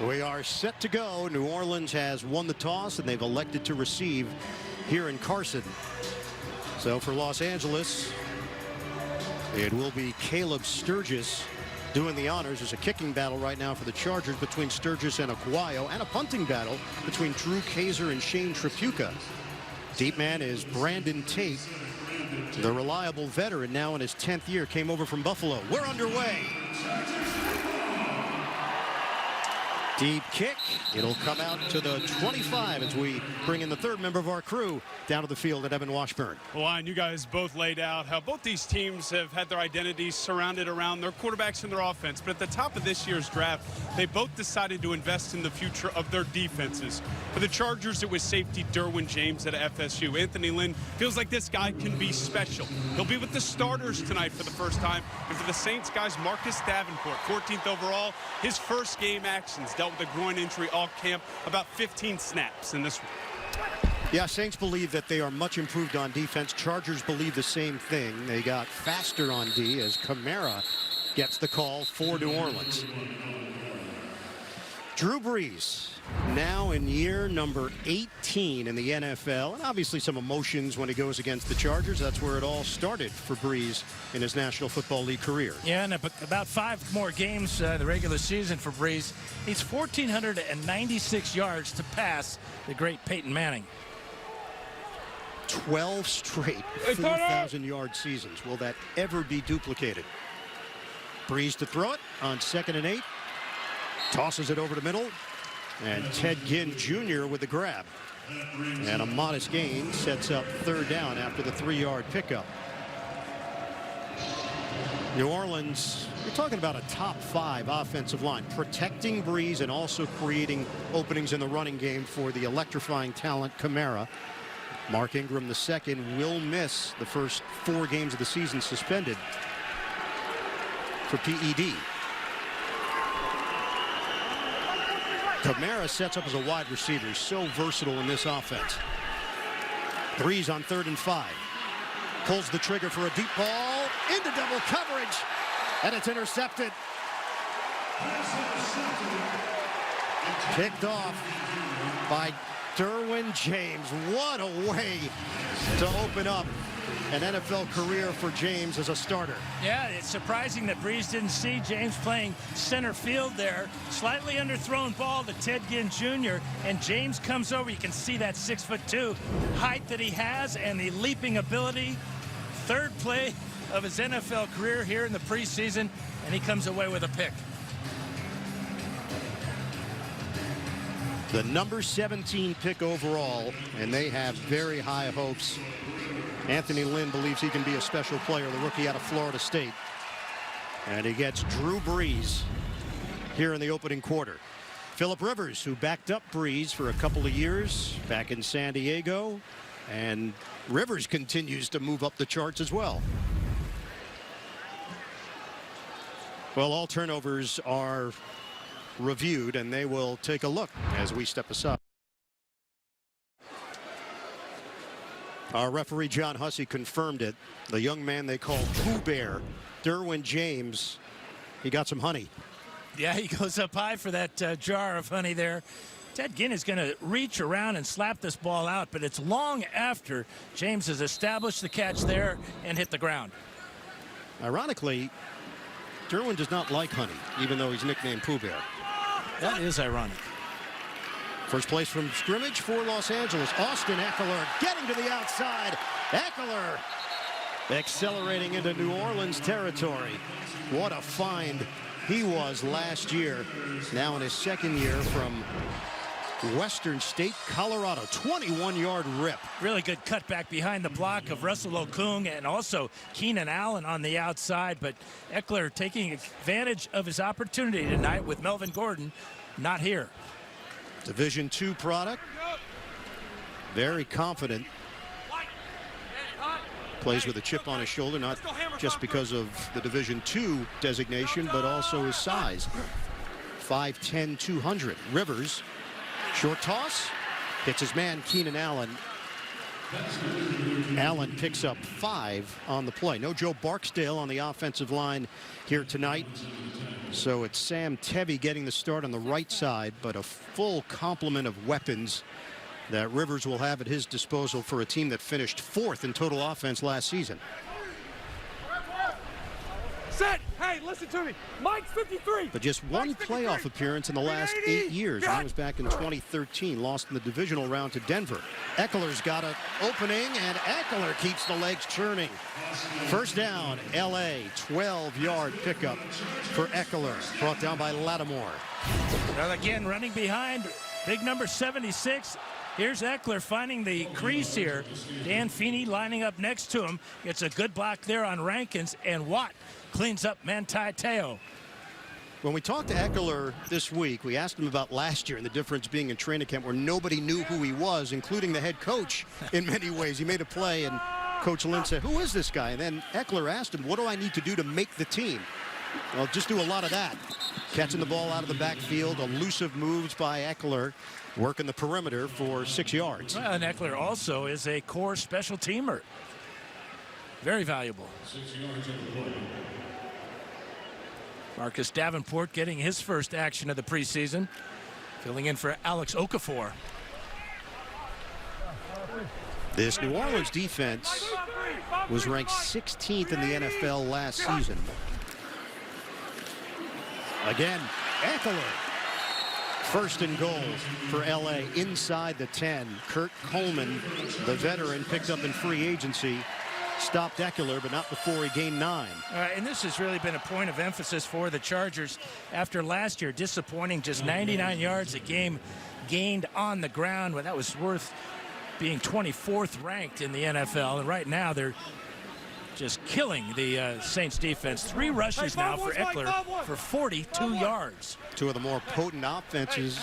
We are set to go. New Orleans has won the toss, and they've elected to receive here in Carson. So for Los Angeles, it will be Caleb Sturgis doing the honors. There's a kicking battle right now for the Chargers between Sturgis and Aguayo, and a punting battle between Drew Kaiser and Shane Tripucka. Deep man is Brandon Tate, the reliable veteran, now in his 10th year, came over from Buffalo. We're underway. Deep kick. It'll come out to the 25 as we bring in the third member of our crew down to the field at Evan Washburn. Well, and you guys both laid out how both these teams have had their identities surrounded around their quarterbacks and their offense. But at the top of this year's draft, they both decided to invest in the future of their defenses. For the Chargers, it was safety Derwin James at FSU. Anthony Lynn feels like this guy can be special. He'll be with the starters tonight for the first time. And for the Saints guys, Marcus Davenport, 14th overall, his first game actions, dealt with a groin injury all camp, about 15 snaps in this one. Yeah, Saints believe that they are much improved on defense. Chargers believe the same thing. They got faster on D as Kamara gets the call for New Orleans. Drew Brees, now in year number 18 in the NFL, and obviously some emotions when he goes against the Chargers. That's where it all started for Brees in his National Football League career. Yeah, and about 5 more games the regular season for Brees. He's 1,496 yards to pass the great Peyton Manning. 12 straight 4,000-yard seasons. Will that ever be duplicated? Brees to throw it on 2nd and 8. Tosses it over the middle. And Ted Ginn Jr. with the grab. And a modest gain sets up 3rd down after the 3-yard pickup. New Orleans, you're talking about a top 5 offensive line, protecting Brees and also creating openings in the running game for the electrifying talent Kamara. Mark Ingram II will miss the first 4 games of the season, suspended for PED. Kamara sets up as a wide receiver. He's so versatile in this offense. Brees on 3rd and 5. Pulls the trigger for a deep ball into double coverage, and it's intercepted. Picked off by Derwin James. What a way to open up an NFL career for James as a starter. Yeah, it's surprising that Brees didn't see James playing center field there. Slightly underthrown ball to Ted Ginn Jr. and James comes over. You can see that 6'2" height that he has and the leaping ability. 3rd play of his NFL career here in the preseason, and he comes away with a pick. The number 17 pick overall, and they have very high hopes. Anthony Lynn believes he can be a special player, the rookie out of Florida State. And he gets Drew Brees here in the opening quarter. Phillip Rivers, who backed up Brees for a couple of years back in San Diego. And Rivers continues to move up the charts as well. Well, all turnovers are reviewed, and they will take a look as we step aside. Our referee, John Hussey, confirmed it. The young man they call Pooh Bear, Derwin James, he got some honey. Yeah, he goes up high for that jar of honey there. Ted Ginn is going to reach around and slap this ball out, but it's long after James has established the catch there and hit the ground. Ironically, Derwin does not like honey, even though he's nicknamed Pooh Bear. That is ironic. First place from scrimmage for Los Angeles. Austin Eckler getting to the outside. Eckler accelerating into New Orleans territory. What a find he was last year. Now in his 2nd year from Western State, Colorado. 21-yard rip. Really good cutback behind the block of Russell Okung and also Keenan Allen on the outside. But Eckler taking advantage of his opportunity tonight with Melvin Gordon not here. Division II product. Very confident. Plays with a chip on his shoulder, not just because of the Division II designation, but also his size. 5'10", 200. Rivers, short toss, hits his man Keenan Allen Allen picks up 5 on the play. No Joe Barksdale on the offensive line here tonight. So it's Sam Tevy getting the start on the right side, but a full complement of weapons that Rivers will have at his disposal for a team that finished 4th in total offense last season. Set! Hey, listen to me. Mike's 53. But just one playoff appearance in the last 8 years. That was back in 2013. Lost in the divisional round to Denver. Eckler's got an opening, and Eckler keeps the legs churning. First down, LA, 12-yard pickup for Eckler. Brought down by Lattimore. Well, again, running behind, big number 76. Here's Eckler finding the crease here. Dan Feeney lining up next to him. Gets a good block there on Rankins, and Watt cleans up Manti Te'o. When we talked to Eckler this week, we asked him about last year and the difference being in training camp where nobody knew who he was, including the head coach in many ways. He made a play, and Coach Lynn said, "Who is this guy?" And then Eckler asked him, "What do I need to do to make the team?" Well, just do a lot of that. Catching the ball out of the backfield, elusive moves by Eckler, working the perimeter for 6 yards. Well, and Eckler also is a core special teamer. Very valuable. Marcus Davenport getting his first action of the preseason, filling in for Alex Okafor. This New Orleans defense was ranked 16th in the NFL last season. Again, Eckler. First and goal for LA inside the 10. Kurt Coleman, the veteran, picked up in free agency. Stopped Eckler, but not before he gained 9. And this has really been a point of emphasis for the Chargers after last year. Disappointing, just 99 yards a game gained on the ground. Well, that was worth being 24th ranked in the NFL. And right now they're just killing the Saints defense. 3 rushes now for Eckler for 42 yards. 2 of the more potent offenses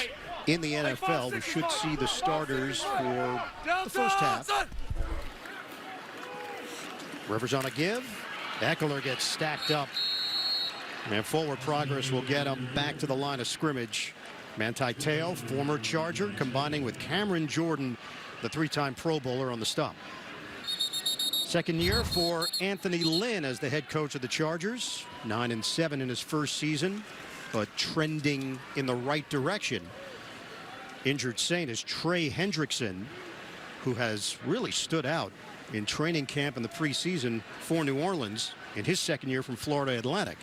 in the NFL. We should see the starters for the first half. Rivers on a give. Eckler gets stacked up. And forward progress will get him back to the line of scrimmage. Manti Te'o, former Charger, combining with Cameron Jordan, the 3-time Pro Bowler, on the stop. Second year for Anthony Lynn as the head coach of the Chargers. 9-7 in his first season, but trending in the right direction. Injured Saint is Trey Hendrickson, who has really stood out in training camp in the preseason for New Orleans in his second year from Florida Atlantic.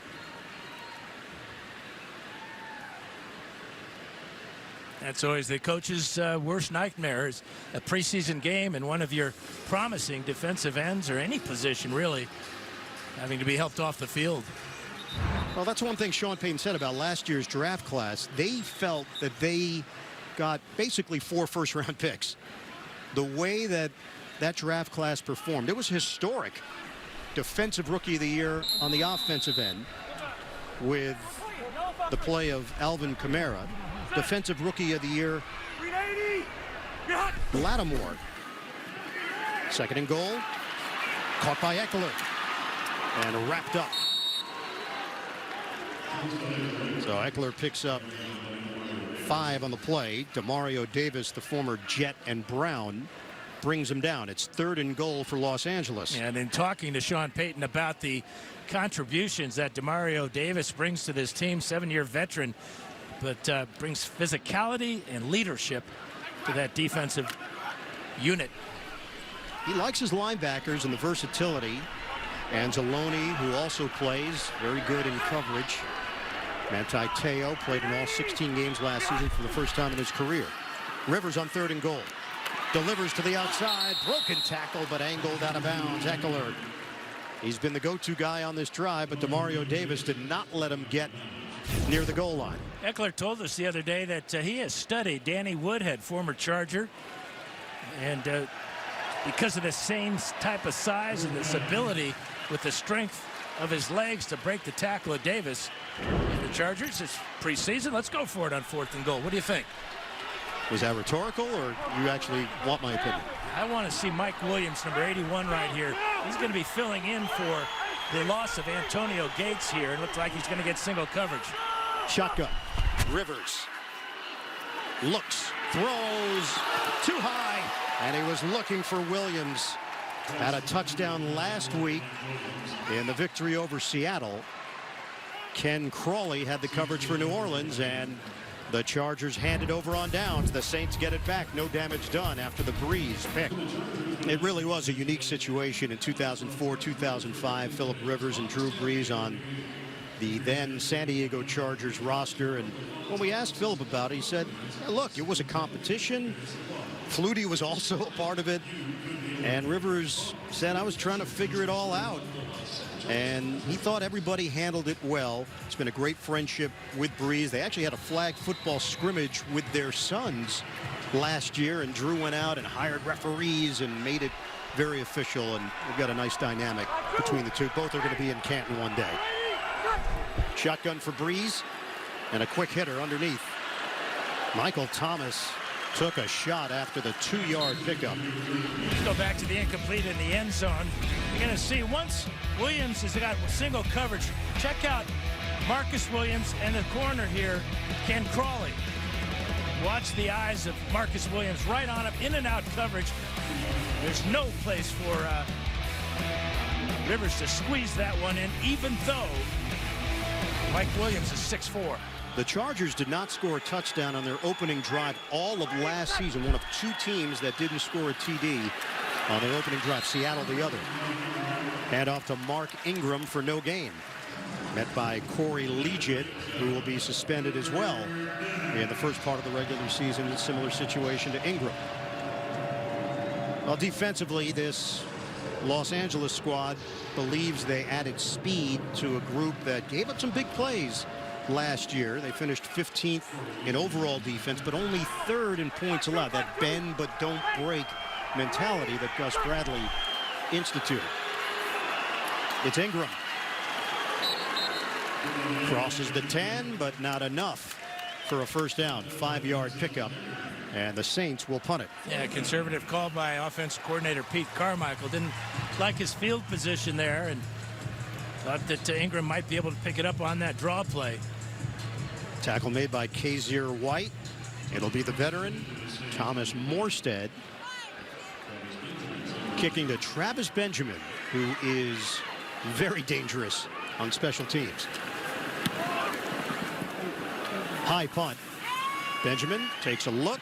That's always the coach's worst nightmare, is a preseason game and one of your promising defensive ends, or any position really, having to be helped off the field. Well, that's one thing Sean Payton said about last year's draft class. They felt that they got basically 4 first-round picks. The way that draft class performed, it was historic. Defensive Rookie of the Year on the offensive end with the play of Alvin Kamara. Defensive Rookie of the Year, Lattimore. Second and goal, caught by Eckler and wrapped up. So Eckler picks up 5 on the play. Demario Davis, the former Jet, and Brown brings him down. It's 3rd and goal for Los Angeles. And in talking to Sean Payton about the contributions that Demario Davis brings to this team, 7-year veteran, but brings physicality and leadership to that defensive unit. He likes his linebackers and the versatility. Anzalone, who also plays, very good in coverage. Manti Te'o played in all 16 games last season for the first time in his career. Rivers on 3rd and goal. Delivers to the outside. Broken tackle, but angled out of bounds. Eckler. He's been the go-to guy on this drive, but Demario Davis did not let him get near the goal line. Eckler told us the other day that he has studied Danny Woodhead, former Charger, and because of the same type of size and this ability with the strength of his legs to break the tackle of Davis. And the Chargers, it's preseason. Let's go for it on 4th and goal. What do you think? Was that rhetorical, or you actually want my opinion? I want to see Mike Williams, number 81 right here. He's going to be filling in for the loss of Antonio Gates here. It looks like he's going to get single coverage. Shotgun. Rivers. looks, throws, too high, and he was looking for Williams. Had a touchdown last week in the victory over Seattle. Ken Crawley had the coverage for New Orleans, and the Chargers handed over on downs. The Saints get it back. No damage done after the Breeze pick. It really was a unique situation in 2004-2005. Phillip Rivers and Drew Brees on the then San Diego Chargers roster. And when we asked Phillip about it, he said, look, it was a competition. Flutie was also a part of it. And Rivers said, I was trying to figure it all out. And he thought everybody handled it well. It's been a great friendship with Brees. They actually had a flag football scrimmage with their sons last year, and Drew went out and hired referees and made it very official, and we've got a nice dynamic between the two. Both are going to be in Canton one day. Shotgun for Brees, and a quick hitter underneath. Michael Thomas took a shot after the 2-yard pickup. Let's go back to the incomplete in the end zone. You're going to see once Williams has got single coverage, check out Marcus Williams and the corner here, Ken Crawley. Watch the eyes of Marcus Williams right on him, in and out coverage. There's no place for Rivers to squeeze that one in, even though Mike Williams is 6'4". The Chargers did not score a touchdown on their opening drive all of last season. One of 2 teams that didn't score a TD on their opening drive. Seattle the other. Hand off to Mark Ingram for no gain. Met by Corey Leggett, who will be suspended as well in the first part of the regular season. A similar situation to Ingram. Well, defensively, this Los Angeles squad believes they added speed to a group that gave up some big plays last year. They finished 15th in overall defense, but only 3rd in points allowed. That bend but don't break mentality that Gus Bradley instituted. It's Ingram. Crosses the 10, but not enough for a first down. 5-yard pickup, and the Saints will punt it. Yeah, conservative call by offensive coordinator Pete Carmichael. Didn't like his field position there, and thought that Ingram might be able to pick it up on that draw play. Tackle made by Kazir White. It'll be the veteran Thomas Morstead kicking to Travis Benjamin, who is very dangerous on special teams. High punt. Benjamin takes a look,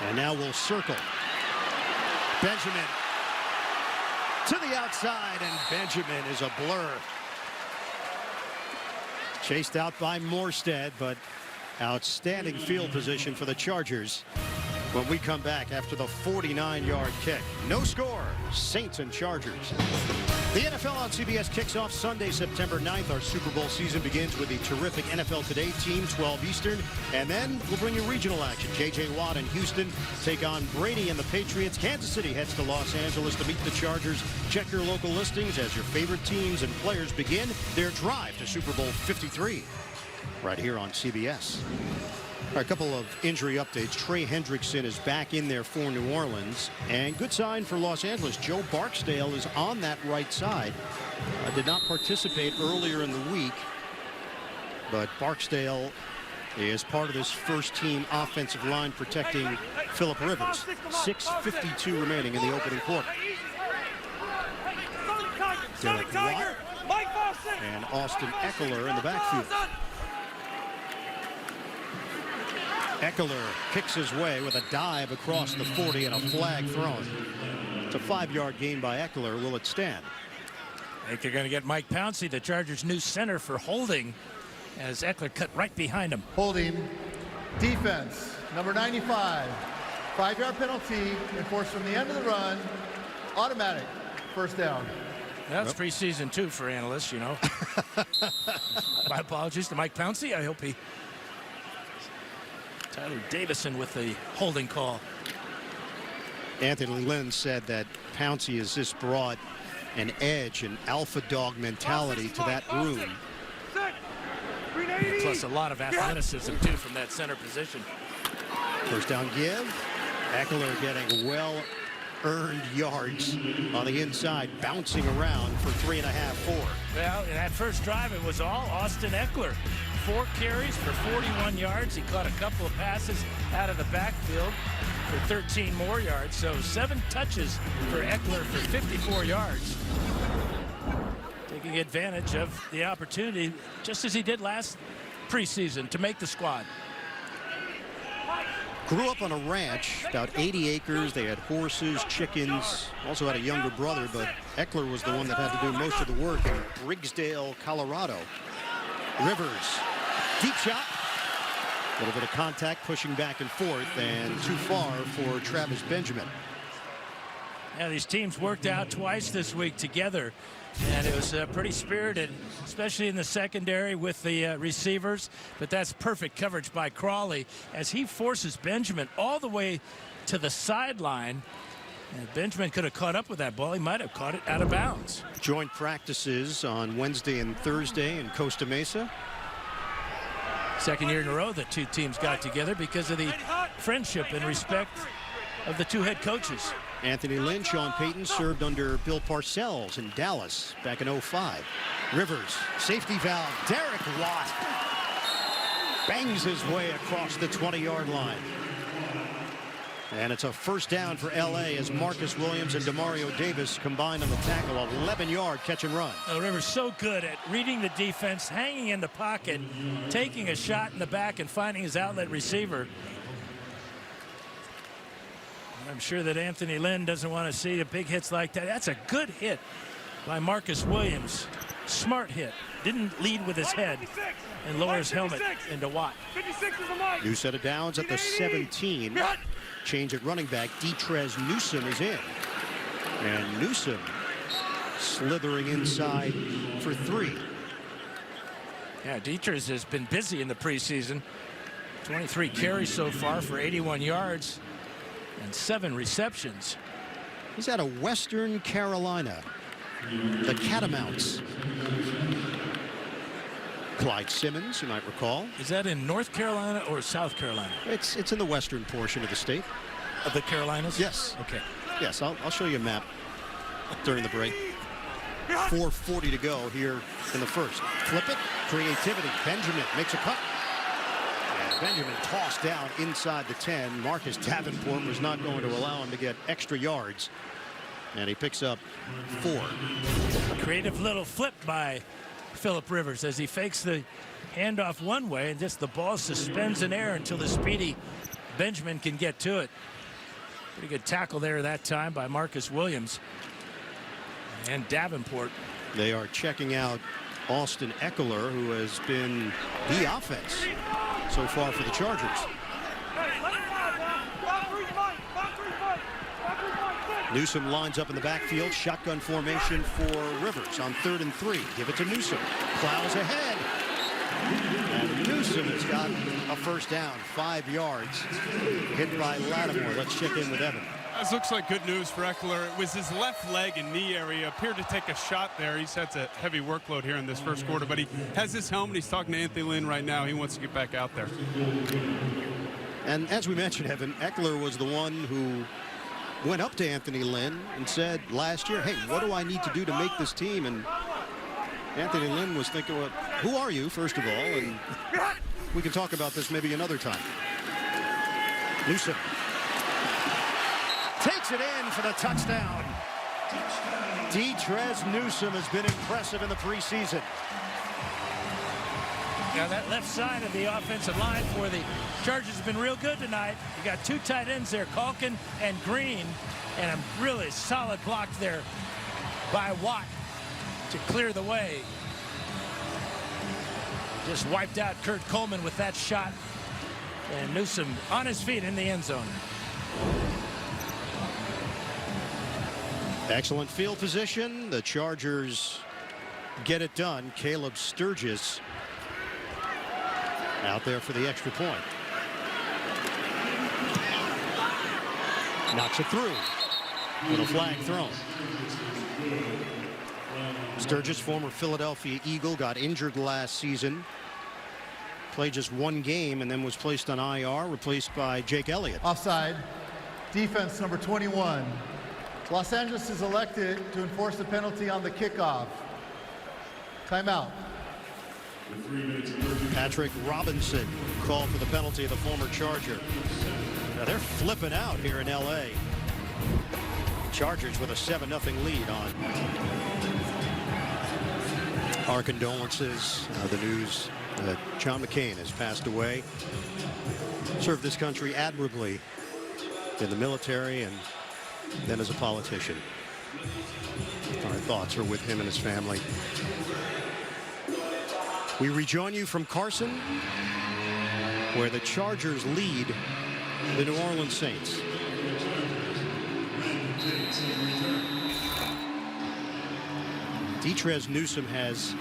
and now we'll circle. Benjamin to the outside, and Benjamin is a blur. Chased out by Morstead, but outstanding field position for the Chargers when we come back after the 49-yard kick. No score, Saints and Chargers. The NFL on CBS kicks off Sunday, September 9th. Our Super Bowl season begins with the terrific NFL Today team, 12 Eastern. And then we'll bring you regional action. J.J. Watt and Houston take on Brady and the Patriots. Kansas City heads to Los Angeles to meet the Chargers. Check your local listings as your favorite teams and players begin their drive to Super Bowl 53. Right here on CBS. A couple of injury updates. Trey Hendrickson is back in there for New Orleans, and good sign for Los Angeles. Joe Barksdale is on that right side. Did not participate earlier in the week, but Barksdale is part of this first team offensive line protecting Phillip Rivers. 6:52 remaining in the opening quarter. Derek Watt and Austin Eckler in the backfield. Eckler kicks his way with a dive across the 40 and a flag thrown. It's a 5-yard gain by Eckler. Will it stand? I think they're going to get Mike Pouncey, the Chargers' new center, for holding, as Eckler cut right behind him. Holding. Defense, number 95. 5-yard penalty enforced from the end of the run. Automatic. First down. That's preseason, too, for analysts, you know. My apologies to Mike Pouncey. I hope he... Tyler Davison with the holding call. Anthony Lynn said that Pouncey has just brought an edge, an alpha dog mentality to that room. Plus a lot of athleticism, too, from that center position. First down give. Eckler getting well-earned yards on the inside, bouncing around for 3.5, 4. Well, in that first drive, it was all Austin Eckler. 4 carries for 41 yards. He caught a couple of passes out of the backfield for 13 more yards. So 7 touches for Eckler for 54 yards. Taking advantage of the opportunity, just as he did last preseason, to make the squad. Grew up on a ranch, about 80 acres. They had horses, chickens, also had a younger brother, but Eckler was the one that had to do most of the work in Briggsdale, Colorado. Rivers, deep shot. A little bit of contact, pushing back and forth, and too far for Travis Benjamin. Yeah, these teams worked out twice this week together, and it was pretty spirited, especially in the secondary with the receivers. But that's perfect coverage by Crawley as he forces Benjamin all the way to the sideline. And Benjamin could have caught up with that ball. He might have caught it out of bounds. Joint practices on Wednesday and Thursday in Costa Mesa. Second year in a row that 2 teams got together because of the friendship and respect of the 2 head coaches. Anthony Lynn, Sean Payton served under Bill Parcells in Dallas back in '05. Rivers, safety valve, Derek Watt bangs his way across the 20-yard line. And it's a first down for LA as Marcus Williams and Demario Davis combined on the tackle. 11-yard catch and run. Rivers so good at reading the defense, hanging in the pocket, taking a shot in the back and finding his outlet receiver. I'm sure that Anthony Lynn doesn't want to see the big hits like that. That's a good hit by Marcus Williams. Smart hit. Didn't lead with his head and lower his helmet into Watt. New set of downs at the 17. Change at running back. Detrez Newsome is in. And Newsome slithering inside for 3. Yeah, Detrez has been busy in the preseason. 23 carries so far for 81 yards and 7 receptions. He's out of Western Carolina. The Catamounts. Clyde Simmons, you might recall. Is that in North Carolina or South Carolina? It's in the western portion of the state. Of the Carolinas? Yes. Okay. Yes, I'll show you a map during the break. 4:40 to go here in the first. Flip it. Creativity. Benjamin makes a cut. And Benjamin tossed down inside the 10. Marcus Davenport was not going to allow him to get extra yards. And he picks up 4. Creative little flip by Phillip Rivers as he fakes the handoff one way and just the ball suspends in air until the speedy Benjamin can get to it. Pretty good tackle there that time by Marcus Williams and Davenport. They are checking out Austin Eckler, who has been the offense so far for the Chargers. Newsome lines up in the backfield. Shotgun formation for Rivers on 3rd and 3. Give it to Newsome. Plows ahead. And Newsome has got a first down, 5 yards. Hit by Lattimore. Let's check in with Evan. This looks like good news for Eckler. It was his left leg and knee area. Appeared to take a shot there. He's had a heavy workload here in this first quarter, but he has his helmet. He's talking to Anthony Lynn right now. He wants to get back out there. And as we mentioned, Evan, Eckler was the one who went up to Anthony Lynn and said last year, hey, what do I need to do to make this team? And Anthony Lynn was thinking, well, who are you, first of all? And we can talk about this maybe another time. Newsome takes it in for the touchdown. Detrez Newsome has been impressive in the preseason. Now that left side of the offensive line for the Chargers has been real good tonight. You got 2 tight ends there, Calkin and Green, and a really solid block there by Watt to clear the way. Just wiped out Kurt Coleman with that shot, and Newsome on his feet in the end zone. Excellent field position. The Chargers get it done. Caleb Sturgis out there for the extra point. Knocks it through with a flag thrown. Sturgis, former Philadelphia Eagle, got injured last season. Played just 1 game and then was placed on IR, replaced by Jake Elliott. Offside. Defense number 21. Los Angeles is elected to enforce the penalty on the kickoff. Timeout. Patrick Robinson called for the penalty of the former Charger. Now they're flipping out here in LA. Chargers with a 7-0 lead on. Our condolences. The news that John McCain has passed away. Served this country admirably in the military and then as a politician. Our thoughts are with him and his family. We rejoin you from Carson, where the Chargers lead the New Orleans Saints. Detrez Newsome has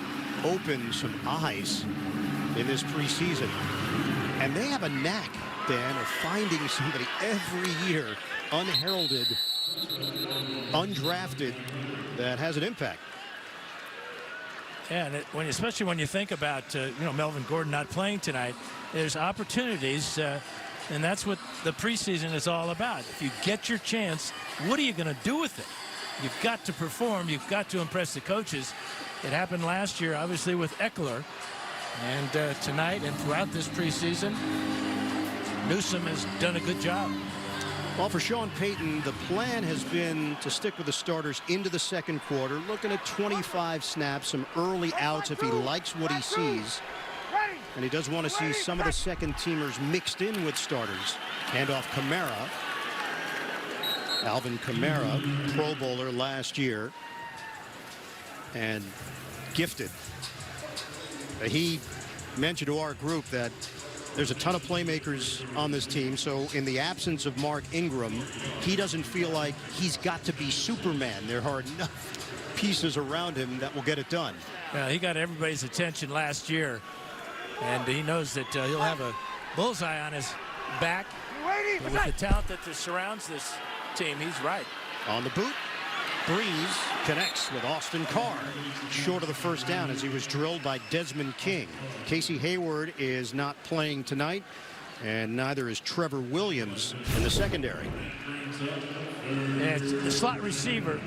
opened some eyes in this preseason, and they have a knack, Dan, of finding somebody every year, unheralded, undrafted, that has an impact. Yeah, and especially when you think about Melvin Gordon not playing tonight, there's opportunities, and that's what the preseason is all about. If you get your chance, what are you going to do with it? You've got to perform. You've got to impress the coaches. It happened last year, obviously, with Eckler, and tonight and throughout this preseason, Newsome has done a good job. Well, for Sean Payton, the plan has been to stick with the starters into the second quarter, looking at 25 snaps, some early outs if he likes what he sees. And he does want to see some of the second teamers mixed in with starters. Handoff Kamara. Alvin Kamara, Pro Bowler last year, and gifted. He mentioned to our group that there's a ton of playmakers on this team, so in the absence of Mark Ingram, he doesn't feel like he's got to be Superman. There are enough pieces around him that will get it done. He got everybody's attention last year, and he knows that he'll have a bullseye on his back. But with the talent that surrounds this team, he's right. On the boot, Breeze connects with Austin Carr, short of the first down as he was drilled by Desmond King. Casey Hayward is not playing tonight, and neither is Trevor Williams in the secondary. And the slot receiver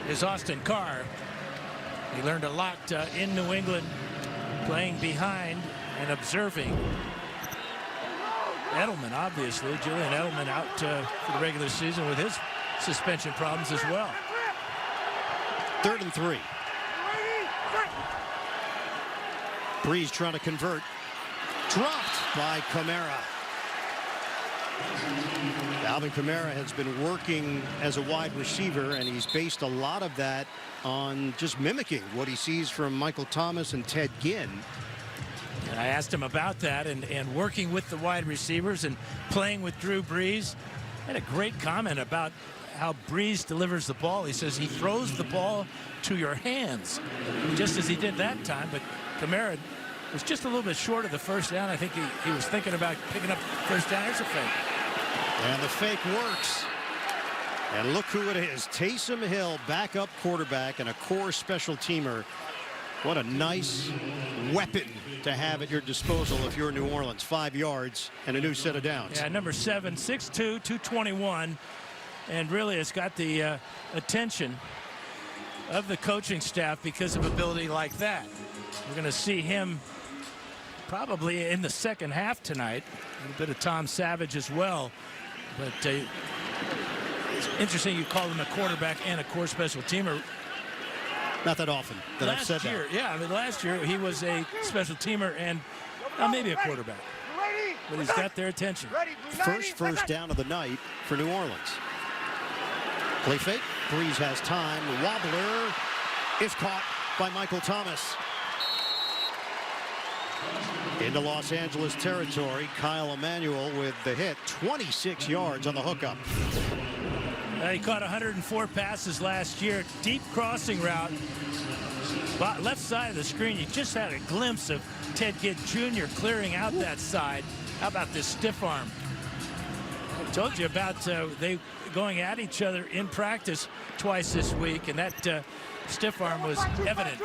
is Austin Carr. He learned a lot in New England, playing behind and observing Edelman, obviously. Julian Edelman out for the regular season with his suspension problems as well. 3rd and 3. Breeze trying to convert. Dropped by Kamara. Alvin Kamara has been working as a wide receiver, and he's based a lot of that on just mimicking what he sees from Michael Thomas and Ted Ginn. And I asked him about that and working with the wide receivers and playing with Drew Brees. Had a great comment about how Brees delivers the ball. He says he throws the ball to your hands, just as he did that time. But Kamara was just a little bit short of the first down. I think he was thinking about picking up first down. Here's a fake. And the fake works. And look who it is. Taysom Hill, backup quarterback and a core special teamer. What a nice weapon to have at your disposal if you're New Orleans. 5 yards and a new set of downs. Yeah, number 7, 6'2", 221. And really it's got the attention of the coaching staff because of ability like that. We're going to see him probably in the second half tonight. A little bit of Tom Savage as well. But it's interesting you call him a quarterback and a core special teamer. Not that often that I've said that. Yeah, I mean, last year he was a special teamer and maybe a quarterback. But he's got their attention. First down of the night for New Orleans. Play fake. Breeze has time. Wobbler is caught by Michael Thomas. Into Los Angeles territory. Kyle Emanuel with the hit. 26 yards on the hookup. He caught 104 passes last year. Deep crossing route. Left side of the screen. You just had a glimpse of Ted Ginn Jr. clearing out that side. How about this stiff arm? I told you about they going at each other in practice twice this week, and that stiff arm was evident.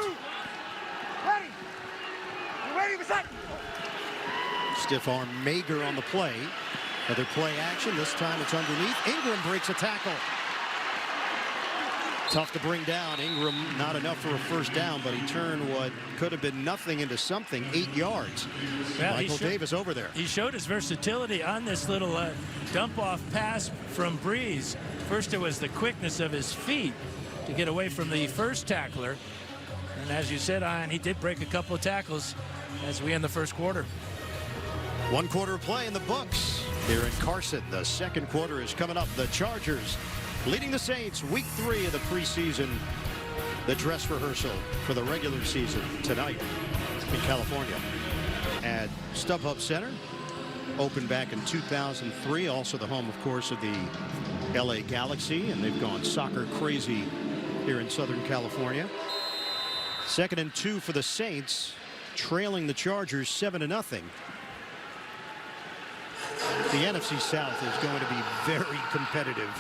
Stiff arm Mager on the play. Another play action. This time it's underneath. Ingram breaks a tackle. Tough to bring down. Ingram, not enough for a first down, but he turned what could have been nothing into something. 8 yards. Well, Michael Davis over there. He showed his versatility on this little dump-off pass from Breeze. First, it was the quickness of his feet to get away from the first tackler. And as you said, Ian, he did break a couple of tackles as we end the first quarter. 1 quarter of play in the books here in Carson. The second quarter is coming up. The Chargers leading the Saints, week 3 of the preseason. The dress rehearsal for the regular season tonight in California at StubHub Center. Opened back in 2003. Also the home, of course, of the LA Galaxy. And they've gone soccer crazy here in Southern California. 2nd and 2 for the Saints, trailing the Chargers 7-0. The NFC South is going to be very competitive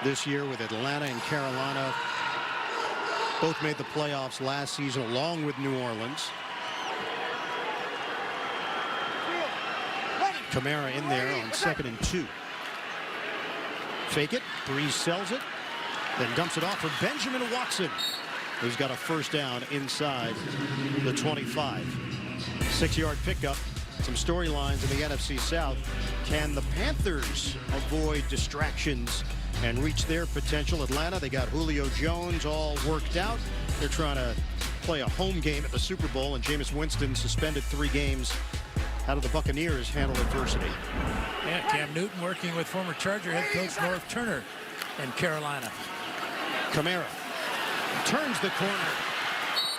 this year with Atlanta and Carolina. Both made the playoffs last season along with New Orleans. Kamara in there on 2nd and 2. Fake it. Breeze sells it. Then dumps it off for Benjamin Watson, who's got a first down inside the 25. 6-yard pickup. Some storylines in the NFC South. Can the Panthers avoid distractions and reach their potential? Atlanta, they got Julio Jones all worked out. They're trying to play a home game at the Super Bowl, and Jameis Winston suspended 3 games. How do the Buccaneers handle adversity? Yeah, Cam Newton working with former Charger head coach Norv Turner in Carolina. Kamara turns the corner.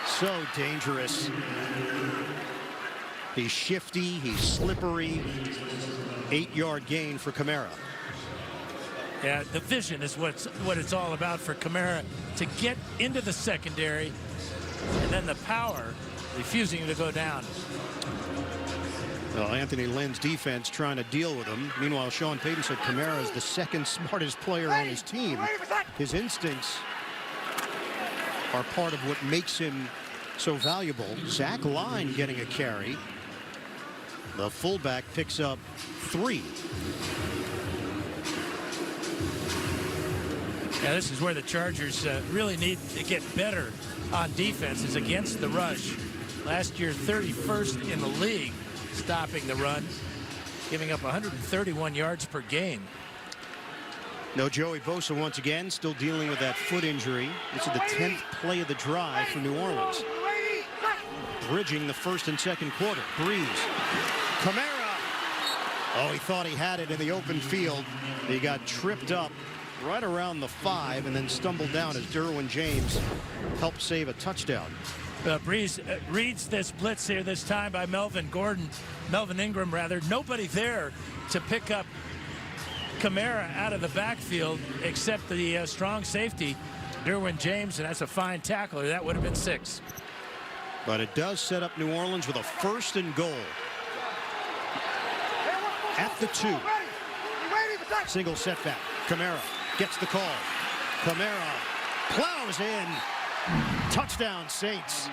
So dangerous. He's shifty, he's slippery. 8-yard gain for Kamara. Yeah, the vision is what it's all about for Kamara, to get into the secondary, and then the power, refusing to go down. Well, Anthony Lynn's defense trying to deal with him. Meanwhile, Sean Payton said Kamara is the 2nd smartest player on his team. His instincts are part of what makes him so valuable. Zach Line getting a carry. The fullback picks up 3. Yeah, this is where the Chargers really need to get better on defense, is against the rush. Last year, 31st in the league stopping the run, giving up 131 yards per game. No Joey Bosa once again, still dealing with that foot injury. This is the 10th play of the drive for New Orleans. Bridging the 1st and 2nd quarter. Breeze. Kamara. Oh, he thought he had it in the open field. He got tripped up right around the 5 and then stumbled down as Derwin James helped save a touchdown. Breeze reads this blitz here this time by Melvin Ingram rather. Nobody there to pick up Kamara out of the backfield except the strong safety, Derwin James, and that's a fine tackler. That would have been 6. But it does set up New Orleans with a 1st and goal. At the 2. Single setback. Kamara gets the call. Kamara plows in. Touchdown, Saints.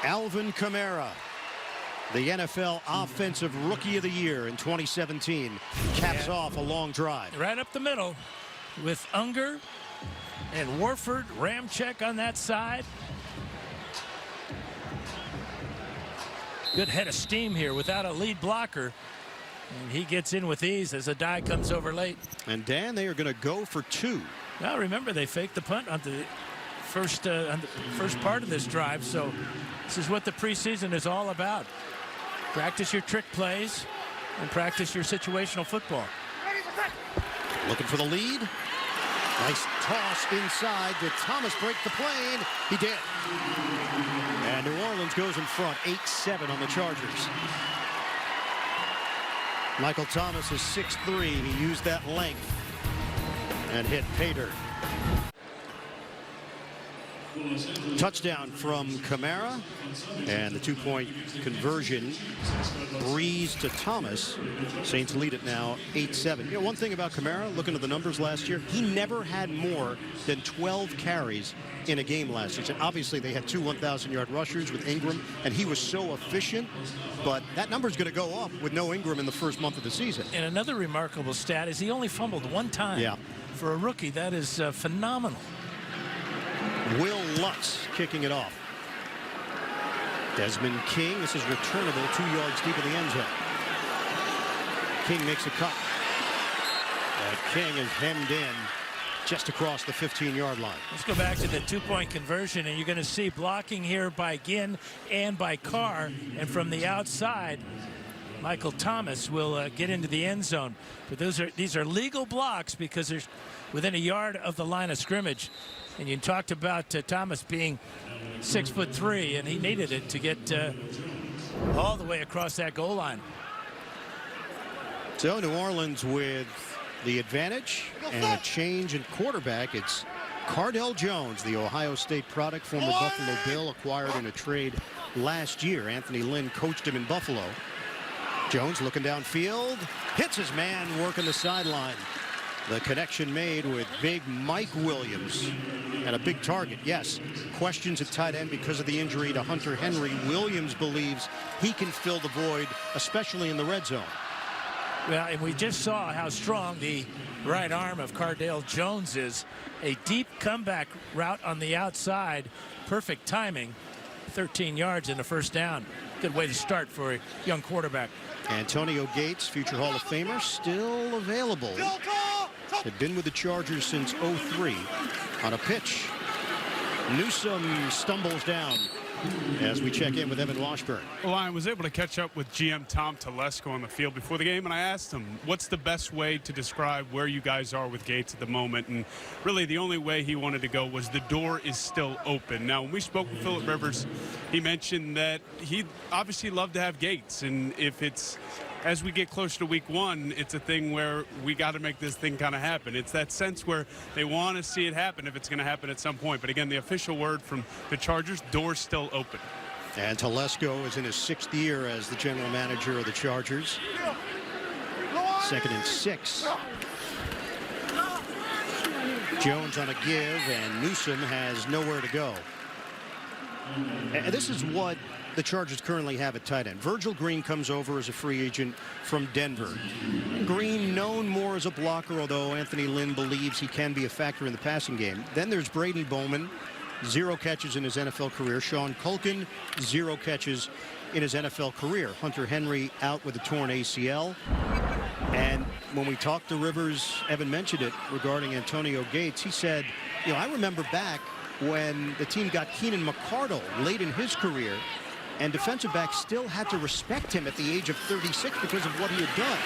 Alvin Kamara, the NFL Offensive Rookie of the Year in 2017, caps off a long drive. Right up the middle with Unger and Warford, Ramczyk on that side. Good head of steam here without a lead blocker. And he gets in with ease as a die comes over late. And Dan, they are going to go for 2. Now remember, they faked the punt on the first part of this drive. So this is what the preseason is all about. Practice your trick plays and practice your situational football. Looking for the lead. Nice toss inside. Did Thomas break the plane? He did. And New Orleans goes in front, 8-7 on the Chargers. Michael Thomas is 6'3". He used that length and hit pay dirt. Touchdown from Kamara, and the 2-point conversion. Breeze to Thomas. Saints lead it now 8-7. You know, one thing about Kamara, looking at the numbers last year, he never had more than 12 carries in a game last season. Obviously, they had two 1,000-yard rushers with Ingram, and he was so efficient. But that number is going to go up with no Ingram in the first month of the season. And another remarkable stat is he only fumbled one time. Yeah. For a rookie, that is phenomenal. Will Lutz kicking it off. Desmond King, this is returnable 2 yards deep in the end zone. King makes a cut. And King is hemmed in just across the 15-yard line. Let's go back to the 2-point conversion, and you're going to see blocking here by Ginn and by Carr. And from the outside, Michael Thomas will get into the end zone. But these are legal blocks because they're within a yard of the line of scrimmage. And you talked about Thomas being 6'3", and he needed it to get all the way across that goal line. So New Orleans with the advantage and a change in quarterback. It's Cardell Jones, the Ohio State product, former Buffalo Bill, acquired in a trade last year. Anthony Lynn coached him in Buffalo. Jones looking downfield, hits his man working the sideline. The connection made with big Mike Williams and a big target. Yes, questions at tight end because of the injury to Hunter Henry. Williams believes he can fill the void, especially in the red zone. Well, and we just saw how strong the right arm of Cardale Jones is. A deep comeback route on the outside. Perfect timing. 13 yards in the first down. Good way to start for a young quarterback. Antonio Gates, future Hall of Famer, still available. Had been with the Chargers since '03. On a pitch, Newsome stumbles down as we check in with Evan Washburn. Well, I was able to catch up with GM Tom Telesco on the field before the game, and I asked him, what's the best way to describe where you guys are with Gates at the moment? And really the only way he wanted to go was the door is still open. Now, when we spoke with Phillip Rivers, he mentioned that he'd obviously love to have Gates, and if it's as we get closer to week one, it's a thing where we got to make this thing kind of happen. It's that sense where they want to see it happen if it's going to happen at some point. But again, the official word from the Chargers, door's still open. And Telesco is in his 6th year as the general manager of the Chargers. 2nd and 6. Jones on a give, and Newsome has nowhere to go. And this is what the Chargers currently have at tight end. Virgil Green comes over as a free agent from Denver. Green known more as a blocker, although Anthony Lynn believes he can be a factor in the passing game. Then there's Brady Bowman, 0 catches in his NFL career. Sean Culkin, 0 catches in his NFL career. Hunter Henry out with a torn ACL. And when we talked to Rivers, Evan mentioned it regarding Antonio Gates. He said, you know, I remember back when the team got Keenan McCardle late in his career, and defensive backs still had to respect him at the age of 36 because of what he had done.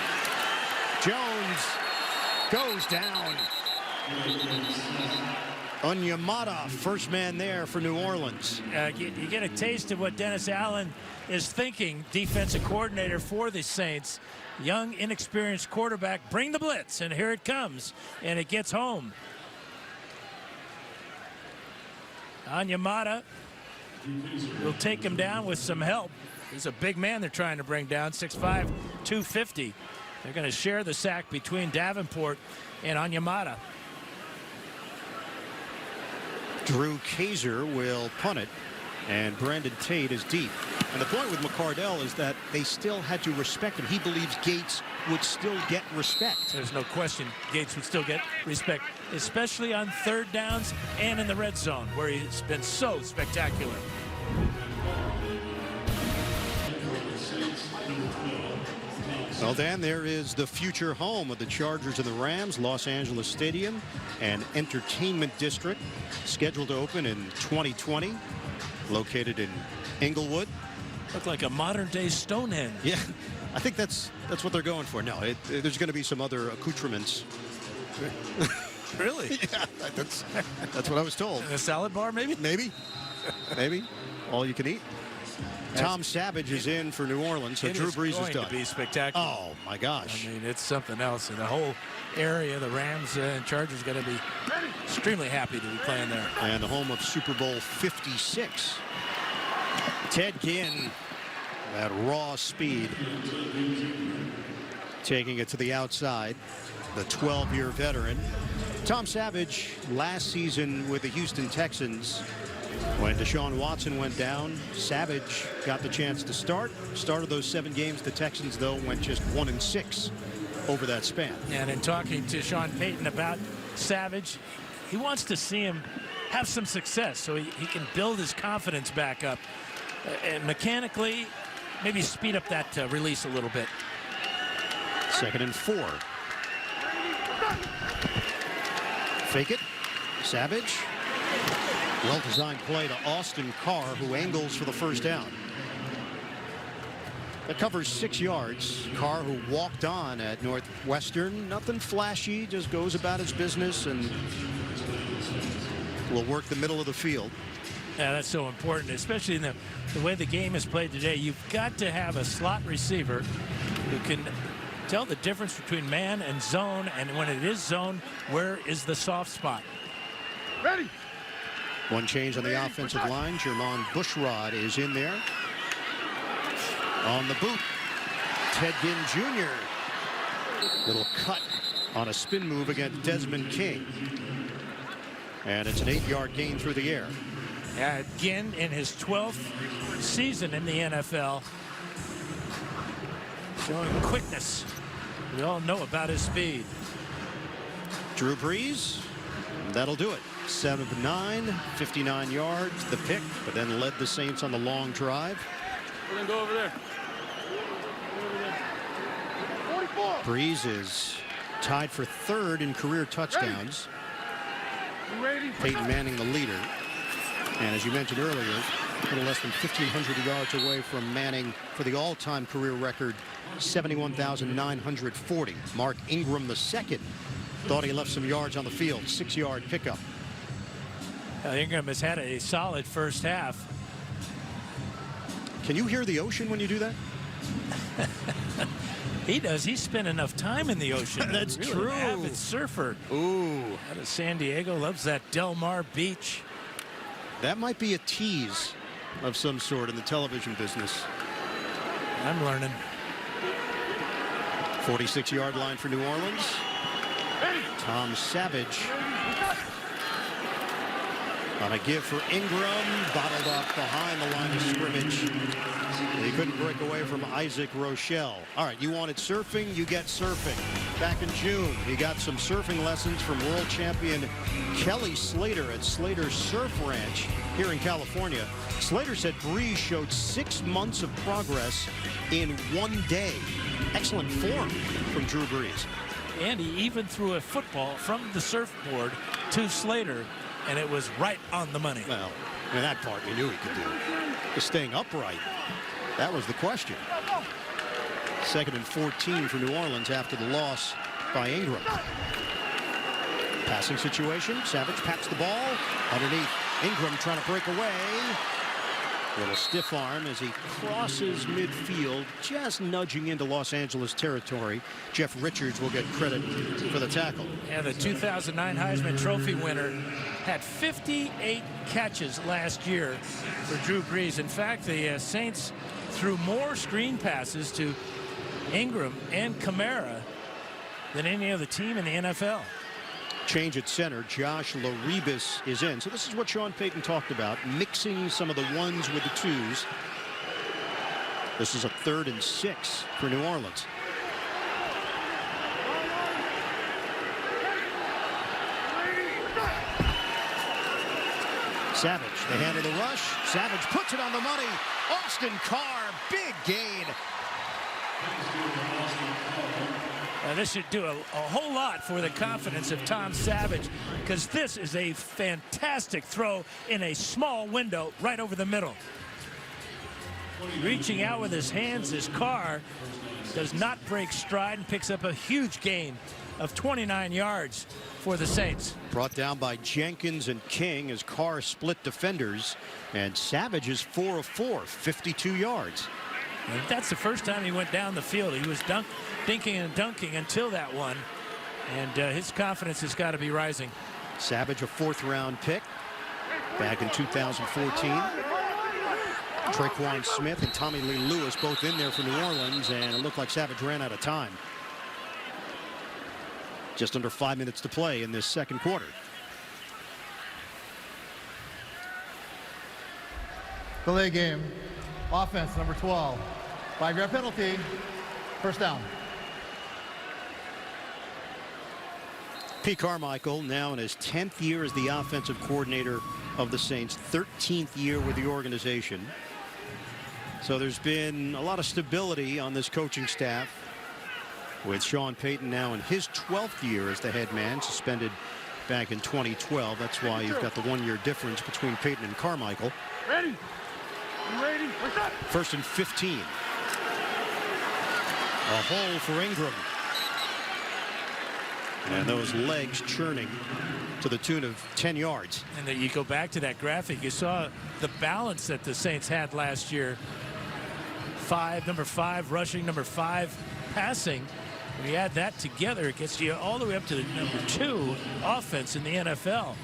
Jones goes down. Onyemata, first man there for New Orleans. You get a taste of what Dennis Allen is thinking, defensive coordinator for the Saints. Young, inexperienced quarterback, bring the blitz, and here it comes, and it gets home. Onyemata will take him down with some help. He's a big man they're trying to bring down, 6'5", 250. They're going to share the sack between Davenport and Onyemata. Drew Kaiser will punt it, and Brandon Tate is deep. And the point with McCardell is that they still had to respect him. He believes Gates would still get respect. There's no question Gates would still get respect, especially on 3rd downs and in the red zone, where he's been so spectacular. Well, Dan, there is the future home of the Chargers and the Rams, Los Angeles Stadium, an entertainment district scheduled to open in 2020, located in Inglewood. Look like a modern-day Stonehenge. Yeah, I think that's what they're going for. No, there's going to be some other accoutrements. Really? Yeah, that's what I was told. And a salad bar, maybe? Maybe. All you can eat. Tom Savage is in for New Orleans, so Drew Brees is done. It is going to be spectacular. Oh, my gosh. I mean, it's something else. And the whole area. The Rams and Chargers got to be extremely happy to be playing there. And the home of Super Bowl 56. Ted Ginn, that raw speed, taking it to the outside. The 12-year veteran. Tom Savage last season with the Houston Texans. When Deshaun Watson went down, Savage got the chance to start. Started those 7 games. The Texans, though, went just 1-6 over that span. And in talking to Sean Payton about Savage, he wants to see him have some success so he can build his confidence back up. And mechanically, maybe speed up that release a little bit. 2nd and 4. Fake it. Savage. Well-designed play to Austin Carr, who angles for the first down. That covers 6 yards. Carr, who walked on at Northwestern. Nothing flashy, just goes about his business and will work the middle of the field. Yeah, that's so important, especially in the way the game is played today. You've got to have a slot receiver who can tell the difference between man and zone, and when it is zone, where is the soft spot? Ready. One change on the offensive line. Jermon Bushrod is in there. On the boot, Ted Ginn Jr. Little cut on a spin move against Desmond King. And it's an 8-yard gain through the air. Yeah, Ginn in his 12th season in the NFL. Showing quickness. We all know about his speed. Drew Brees, that'll do it. 7 of 9, 59 yards, the pick, but then led the Saints on the long drive. We're going to go over there. 44. Brees is tied for 3rd in career touchdowns. Ready. Peyton Manning the leader. And as you mentioned earlier, a little less than 1,500 yards away from Manning for the all-time career record, 71,940. Mark Ingram II thought he left some yards on the field. 6-yard pickup. Ingram has had a solid first half. Can you hear the ocean when you do that? He does. He spent enough time in the ocean. That's really true. An avid surfer. Ooh. Out of San Diego, loves that Del Mar beach. That might be a tease of some sort in the television business. I'm learning. 46-yard line for New Orleans. Tom Savage on a give for Ingram, bottled up behind the line of scrimmage. He couldn't break away from Isaac Rochelle. All right, you wanted surfing, you get surfing. Back in June, he got some surfing lessons from world champion Kelly Slater at Slater Surf Ranch here in California. Slater said Brees showed 6 months of progress in 1 day. Excellent form from Drew Brees. And he even threw a football from the surfboard to Slater, and it was right on the money. Well, in that part we knew he could do. Just staying upright, that was the question. 2nd and 14 for New Orleans after the loss by Ingram. Passing situation. Savage pats the ball underneath. Ingram trying to break away. Little stiff arm as he crosses midfield, just nudging into Los Angeles territory. Jeff Richards will get credit for the tackle. And the 2009 Heisman Trophy winner had 58 catches last year for Drew Brees. In fact, the Saints threw more screen passes to Ingram and Kamara than any other team in the NFL. Change at center. Josh Laribis is in. So this is what Sean Payton talked about, mixing some of the 1s with the 2s. This is a 3rd and 6 for New Orleans. Savage, the hand of the rush. Savage puts it on the money. Austin Carr, big gain. This should do a whole lot for the confidence of Tom Savage, because this is a fantastic throw in a small window right over the middle. Reaching out with his hands, his Carr does not break stride and picks up a huge gain of 29 yards for the Saints. Brought down by Jenkins and King as Carr split defenders, and Savage is 4 of 4, 52 yards. And that's the first time he went down the field. He was dinking and dunking until that one. And his confidence has got to be rising. Savage, a 4th-round pick back in 2014. Traquan Smith and Tommy Lee Lewis both in there for New Orleans, and it looked like Savage ran out of time. Just under 5 minutes to play in this second quarter. Delay game. Offense, number 12. 5-yard penalty. First down. Pete Carmichael now in his 10th year as the offensive coordinator of the Saints, 13th year with the organization. So there's been a lot of stability on this coaching staff, with Sean Payton now in his 12th year as the head man, suspended back in 2012. That's why you've got the 1-year difference between Payton and Carmichael. Ready? You ready? What's up? 1st and 15. A hole for Ingram. And those legs churning to the tune of 10 yards. And then you go back to that graphic, you saw the balance that the Saints had last year. Number 5 rushing, number 5 passing. When you add that together, it gets you all the way up to the number 2 offense in the NFL.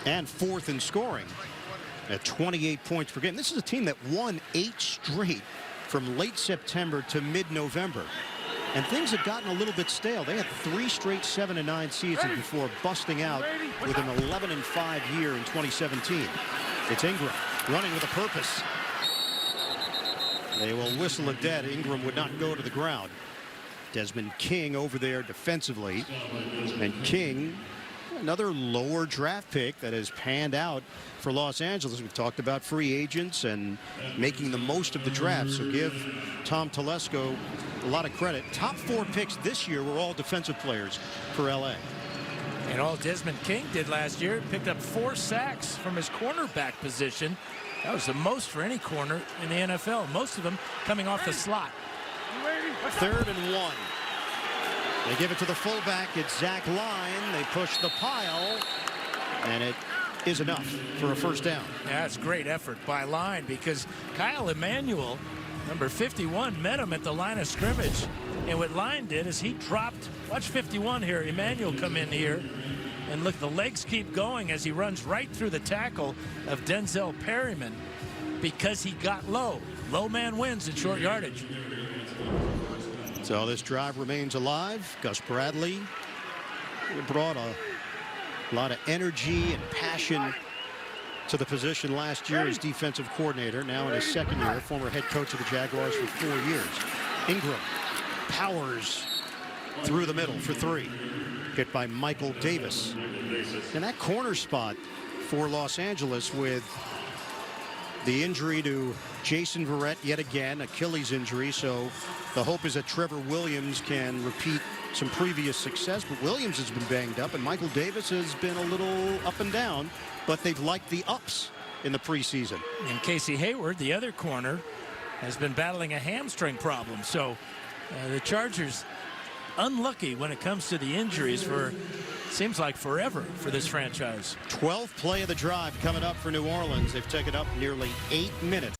And 4th in scoring at 28 points per game. This is a team that won 8 straight from late September to mid-November. And things had gotten a little bit stale. They had 3 straight 7-9 seasons before busting out with an 11-5 year in 2017. It's Ingram running with a purpose. They will whistle a dead. Ingram would not go to the ground. Desmond King over there defensively. And King, another lower draft pick that has panned out for Los Angeles. We've talked about free agents and making the most of the draft. So give Tom Telesco a lot of credit. Top 4 picks this year were all defensive players for LA. And all Desmond King did last year, picked up 4 sacks from his cornerback position. That was the most for any corner in the NFL. Most of them coming off the slot. 3rd and 1. They give it to the fullback. It's Zach Line. They push the pile, and it is enough for a first down. Yeah, it's great effort by Line, because Kyle Emanuel, number 51, met him at the line of scrimmage. And what Line did is he dropped, watch 51 here, Emanuel come in here, and look, the legs keep going as he runs right through the tackle of Denzel Perryman, because he got low. Low man wins in short yardage. So this drive remains alive. Gus Bradley brought a lot of energy and passion to the position last year as defensive coordinator. Now in his 2nd year, former head coach of the Jaguars for 4 years. Ingram powers through the middle for 3. Hit by Michael Davis. And that corner spot for Los Angeles, with the injury to Jason Verrett yet again, Achilles injury. So the hope is that Trevor Williams can repeat some previous success. But Williams has been banged up, and Michael Davis has been a little up and down. But they've liked the ups in the preseason. And Casey Hayward, the other corner, has been battling a hamstring problem. So the Chargers unlucky when it comes to the injuries for, seems like forever for this franchise. 12th play of the drive coming up for New Orleans. They've taken up nearly 8 minutes.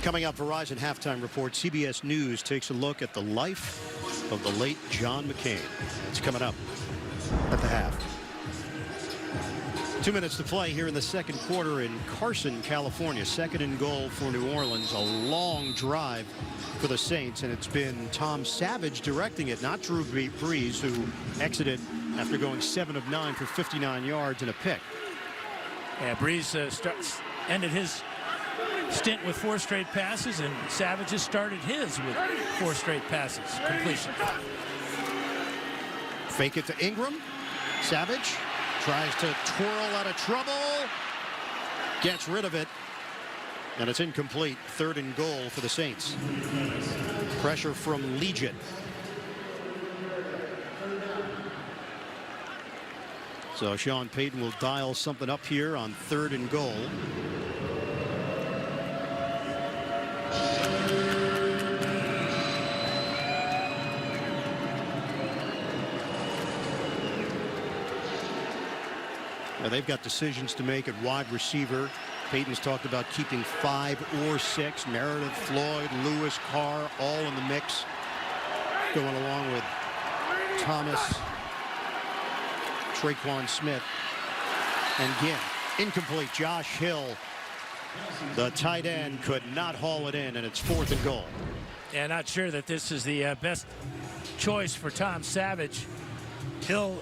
Coming up, Verizon halftime report. CBS News takes a look at the life of the late John McCain. It's coming up at the half. 2 minutes to play here in the second quarter in Carson, California. 2nd and goal for New Orleans. A long drive for the Saints, and it's been Tom Savage directing it, not Drew Brees, who exited after going 7 of 9 for 59 yards and a pick. Yeah, Brees ended his stint with 4 straight passes, and Savage has started his with 4 straight passes, completion. Fake it to Ingram. Savage tries to twirl out of trouble. Gets rid of it. And it's incomplete. 3rd and goal for the Saints. Pressure from Legion. So Sean Payton will dial something up here on 3rd and goal. Now they've got decisions to make at wide receiver. Payton's talked about keeping 5 or 6. Meredith, Floyd, Lewis, Carr, all in the mix. going along with Thomas, Traquan Smith, and Ginn. Incomplete. Josh Hill, the tight end, could not haul it in, and it's 4th and goal. Yeah, not sure that this is the best choice for Tom Savage. Hill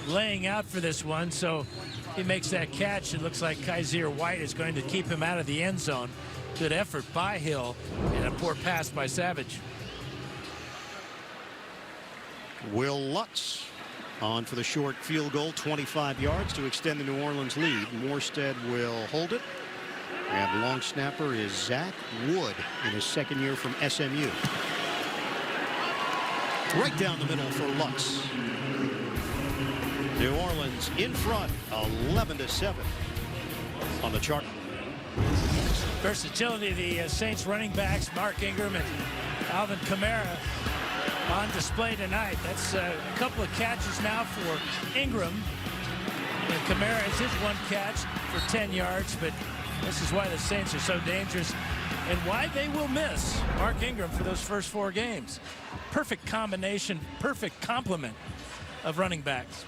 laying out for this one, so he makes that catch. It looks like Kaiser White is going to keep him out of the end zone. Good effort by Hill, and a poor pass by Savage. Will Lutz on for the short field goal, 25 yards to extend the New Orleans lead. Morstead will hold it. And the long snapper is Zach Wood in his 2nd year from SMU. Right down the middle for Lutz. New Orleans in front, 11-7 on the chart. Versatility of the Saints running backs, Mark Ingram and Alvin Kamara, on display tonight. That's a couple of catches now for Ingram. And Kamara has his 1 catch for 10 yards, but this is why the Saints are so dangerous and why they will miss Mark Ingram for those first 4 games. Perfect combination, perfect complement of running backs.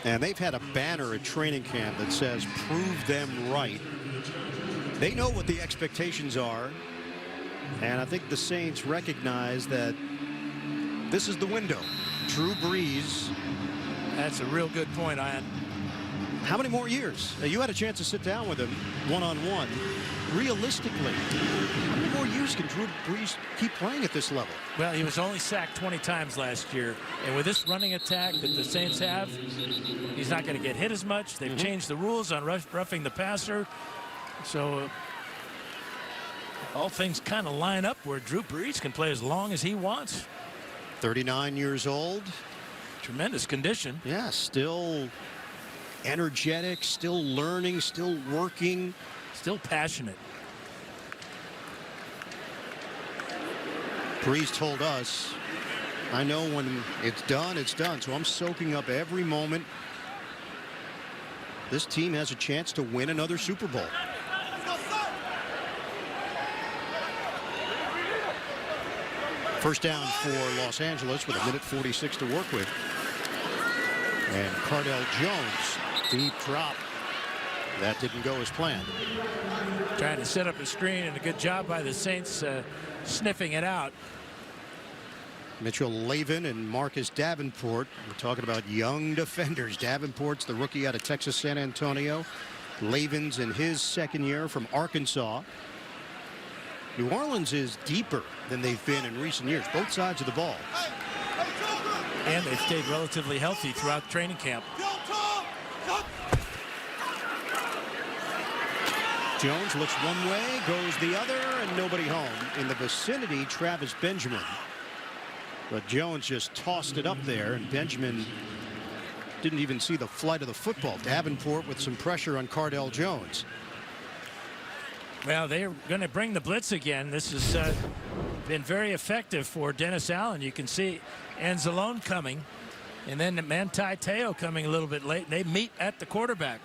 And they've had a banner at training camp that says, prove them right. They know what the expectations are. And I think the Saints recognize that this is the window. Drew Brees. That's a real good point, Ian. How many more years? You had a chance to sit down with him one-on-one. Realistically, how many more years can Drew Brees keep playing at this level? Well, he was only sacked 20 times last year. And with this running attack that the Saints have, he's not going to get hit as much. They've changed the rules on roughing the passer. So all things kind of line up where Drew Brees can play as long as he wants. 39 years old. Tremendous condition. Yeah, still energetic, still learning, still working. Still passionate. Brees told us, I know when it's done, it's done. So I'm soaking up every moment. This team has a chance to win another Super Bowl. First down for Los Angeles with 1:46 to work with. And Cardell Jones, deep drop. That didn't go as planned. Trying to set up a screen, and a good job by the Saints sniffing it out. Mitchell Lavin and Marcus Davenport. We're talking about young defenders. Davenport's the rookie out of Texas San Antonio. Lavin's in his 2nd year from Arkansas. New Orleans is deeper than they've been in recent years, both sides of the ball. And they've stayed relatively healthy throughout training camp. Jones looks one way, goes the other, and nobody home. In the vicinity, Travis Benjamin. But Jones just tossed it up there, and Benjamin didn't even see the flight of the football. Davenport with some pressure on Cardell Jones. Well, they're going to bring the blitz again. This has been very effective for Dennis Allen. You can see Anzalone coming, and then Manti Te'o coming a little bit late. They meet at the quarterback.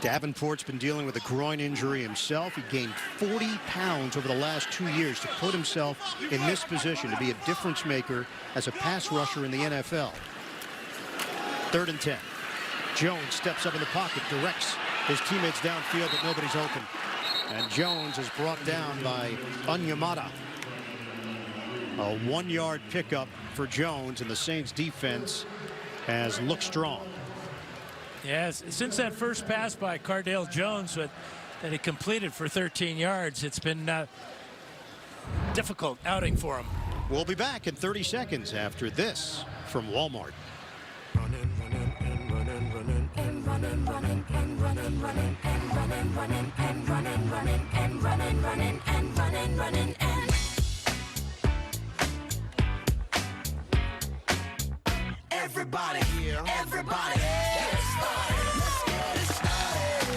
Davenport's been dealing with a groin injury himself. He gained 40 pounds over the last 2 years to put himself in this position to be a difference maker as a pass rusher in the NFL. 3rd and 10. Jones steps up in the pocket, directs his teammates downfield, but nobody's open. And Jones is brought down by Onyemata. A 1-yard pickup for Jones, and the Saints defense has looked strong. Yes, since that first pass by Cardell Jones that he completed for 13 yards, it's been difficult outing for him. We'll be back in 30 seconds after this from Walmart. Running, running, and running, running, and running, running, and running, running, and running, running, and running, running, and running, running, and running, running, and everybody, everybody, get started. Let's get it started.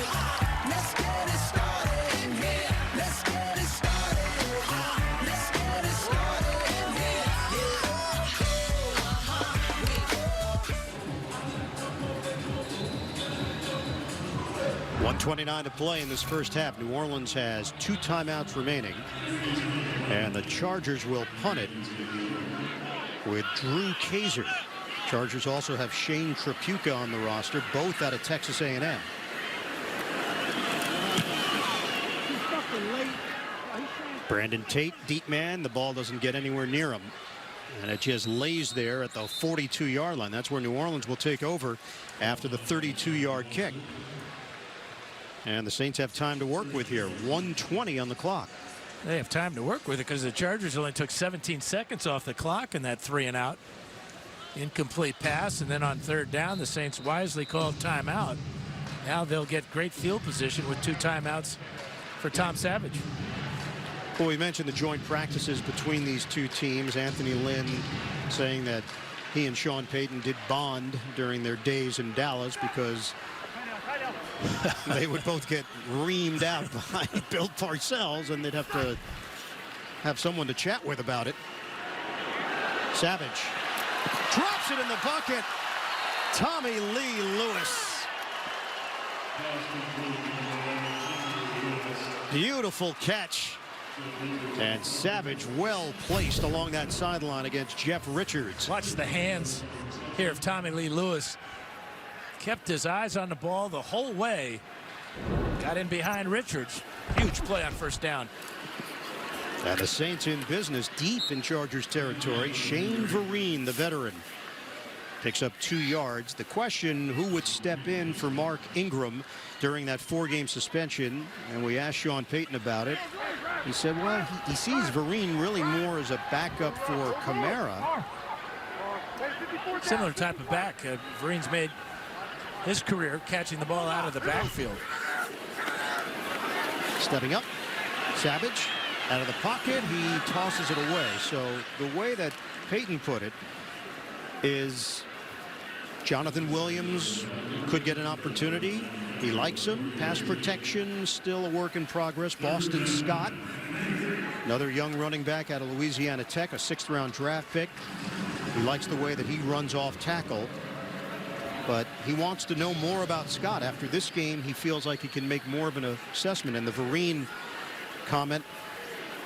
Let's get it started in here. Let's get it started. Let's get it started in here. 1:29 to play in this first half. New Orleans has 2 timeouts remaining, and the Chargers will punt it with Drew Kaiser. Chargers also have Shane Trapuka on the roster, both out of Texas A&M. Brandon Tate, deep man. The ball doesn't get anywhere near him, and it just lays there at the 42-yard line. That's where New Orleans will take over after the 32-yard kick. And the Saints have time to work with here. 1:20 on the clock. They have time to work with it because the Chargers only took 17 seconds off the clock in that 3-and-out. Incomplete pass, and then on 3rd down, the Saints wisely called timeout. Now they'll get great field position with 2 timeouts for Tom Savage. Well, we mentioned the joint practices between these two teams. Anthony Lynn saying that he and Sean Payton did bond during their days in Dallas because they would both get reamed out by Bill Parcells, and they'd have to have someone to chat with about it. Savage drops it in the bucket. Tommy Lee Lewis. Beautiful catch. And Savage well placed along that sideline against Jeff Richards. Watch the hands here of Tommy Lee Lewis. Kept his eyes on the ball the whole way. Got in behind Richards. Huge play on 1st down. And the Saints in business deep in Chargers territory. Shane Vereen, the veteran, picks up 2 yards. The question, who would step in for Mark Ingram during that 4-game suspension? And we asked Sean Payton about it. He said, well, he sees Vereen really more as a backup for Kamara. Similar type of back. Vereen's made his career catching the ball out of the backfield. Stepping up, Savage out of the pocket. He tosses it away. So the way that Payton put it is Jonathan Williams could get an opportunity. He likes him. Pass protection still a work in progress. Boston Scott, another young running back out of Louisiana Tech, a 6th-round draft pick. He likes the way that he runs off tackle, but he wants to know more about Scott. After this game, he feels like he can make more of an assessment, and the Vereen comment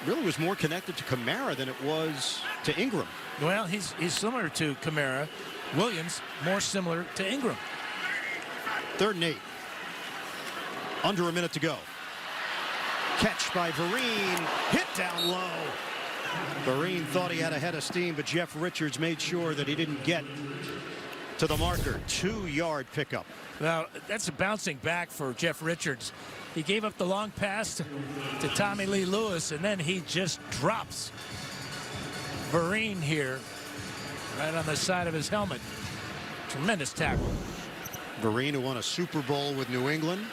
really was more connected to Kamara than it was to Ingram. Well, he's similar to Kamara. Williams more similar to Ingram. 3rd and 8. Under a minute to go. Catch by Vereen. Hit down low. Vereen thought he had a head of steam, but Jeff Richards made sure that he didn't get to the marker. 2-yard pickup. Well, that's a bouncing back for Jeff Richards. He gave up the long pass to Tommy Lee Lewis, and then he just drops Vereen here right on the side of his helmet. Tremendous tackle. Vereen, who won a Super Bowl with New England.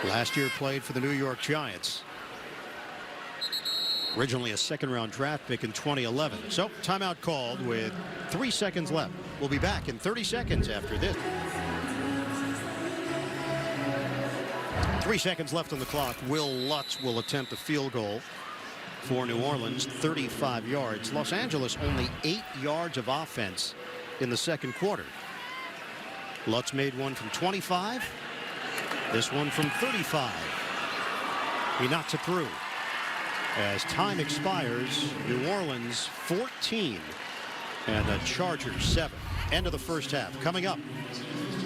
Last year played for the New York Giants. Originally a 2nd-round draft pick in 2011. So timeout called with 3 seconds left. We'll be back in 30 seconds after this. 3 seconds left on the clock. Will Lutz will attempt a field goal for New Orleans, 35 yards. Los Angeles only 8 yards of offense in the 2nd quarter. Lutz made one from 25. This one from 35. He knocks it through. As time expires, New Orleans 14 and the Chargers 7. End of the first half. Coming up,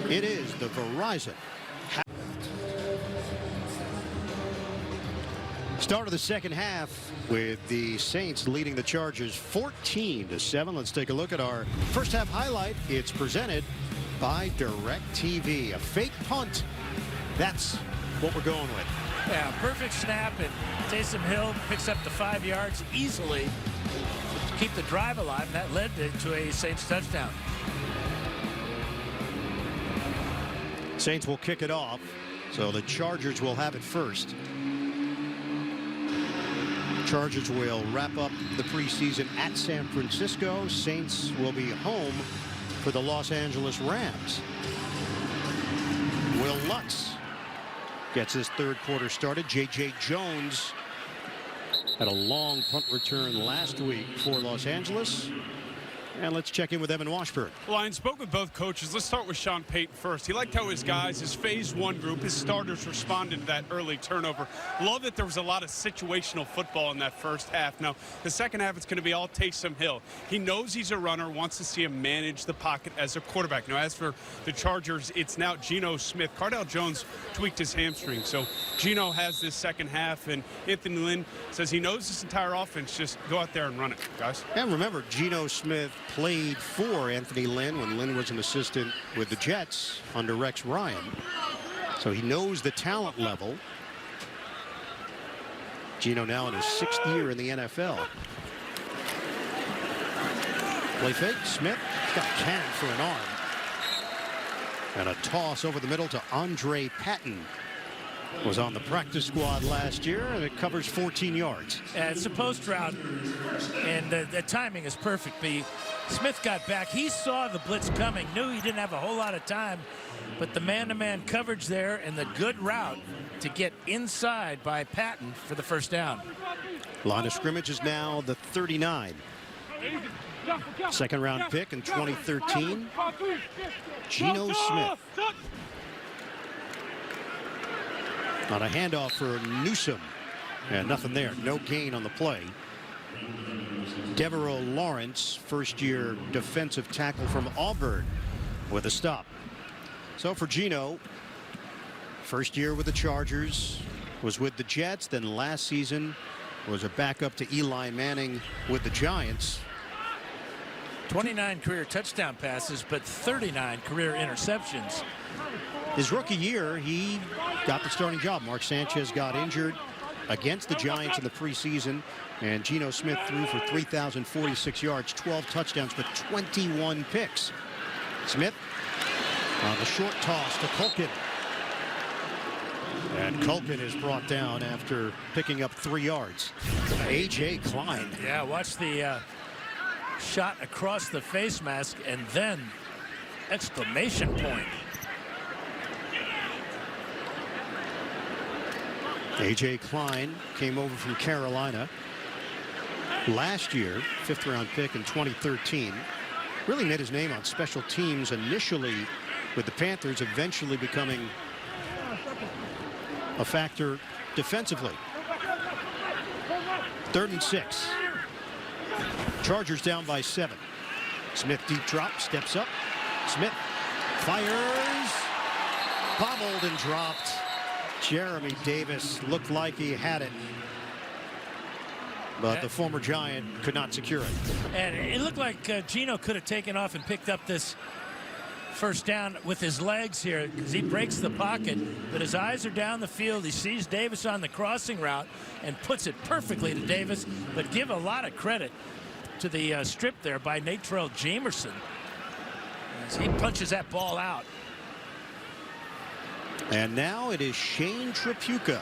it is the Verizon. Start of the 2nd half with the Saints leading the Chargers 14-7. Let's take a look at our first half highlight. It's presented by DirecTV. A fake punt. That's what we're going with. Yeah, perfect snap, and Taysom Hill picks up the 5 yards easily to keep the drive alive, and that led to a Saints touchdown. Saints will kick it off, so the Chargers will have it first. Chargers will wrap up the preseason at San Francisco. Saints will be home for the Los Angeles Rams. Will Lutz gets his 3rd quarter started. J.J. Jones had a long punt return last week for Los Angeles. And let's check in with Evan Washburn. Well, I spoke with both coaches. Let's start with Sean Payton first. He liked how his guys, his phase one group, his starters responded to that early turnover. Love that there was a lot of situational football in that first half. Now, the second half, it's going to be all Taysom Hill. He knows he's a runner, wants to see him manage the pocket as a quarterback. Now, as for the Chargers, it's now Geno Smith. Cardale Jones tweaked his hamstring, so Geno has this second half, and Anthony Lynn says he knows this entire offense. Just go out there and run it, guys. And remember, Geno Smith played for Anthony Lynn when Lynn was an assistant with the Jets under Rex Ryan. So he knows the talent level. Geno now in his 6th year in the NFL. Play fake. Smith got a cannon for an arm. And a toss over the middle to Andre Patton. Was on the practice squad last year, and it covers 14 yards. It's a post route, and the timing is perfect. Smith got back. He saw the blitz coming, knew he didn't have a whole lot of time, but the man-to-man coverage there and the good route to get inside by Patton for the first down. Line of scrimmage is now the 39. Second round pick in 2013. Geno Smith. On a handoff for Newsome. And nothing there. No gain on the play. Devereaux Lawrence, first-year defensive tackle from Auburn, with a stop. So for Geno, first year with the Chargers, was with the Jets, then last season was a backup to Eli Manning with the Giants. 29 career touchdown passes, but 39 career interceptions. His rookie year, he got the starting job. Mark Sanchez got injured against the Giants in the preseason, and Geno Smith threw for 3,046 yards, 12 touchdowns, but 21 picks. Smith on the short toss to Culkin. And Culkin is brought down after picking up 3 yards. A.J. Klein. Yeah, watch the shot across the face mask, and then exclamation point. A.J. Klein came over from Carolina last year, 5th round pick in 2013. Really made his name on special teams initially with the Panthers, eventually becoming a factor defensively. 3rd and 6. Chargers down by 7. Smith deep drop, steps up. Smith fires. Bobbled and dropped. Jeremy Davis looked like he had it, but the former Giant could not secure it. And it looked like Geno could have taken off and picked up this first down with his legs here, because he breaks the pocket, but his eyes are down the field. He sees Davis on the crossing route and puts it perfectly to Davis, but give a lot of credit to the strip there by Natrell Jamerson as he punches that ball out. And now it is Shane Trapuka,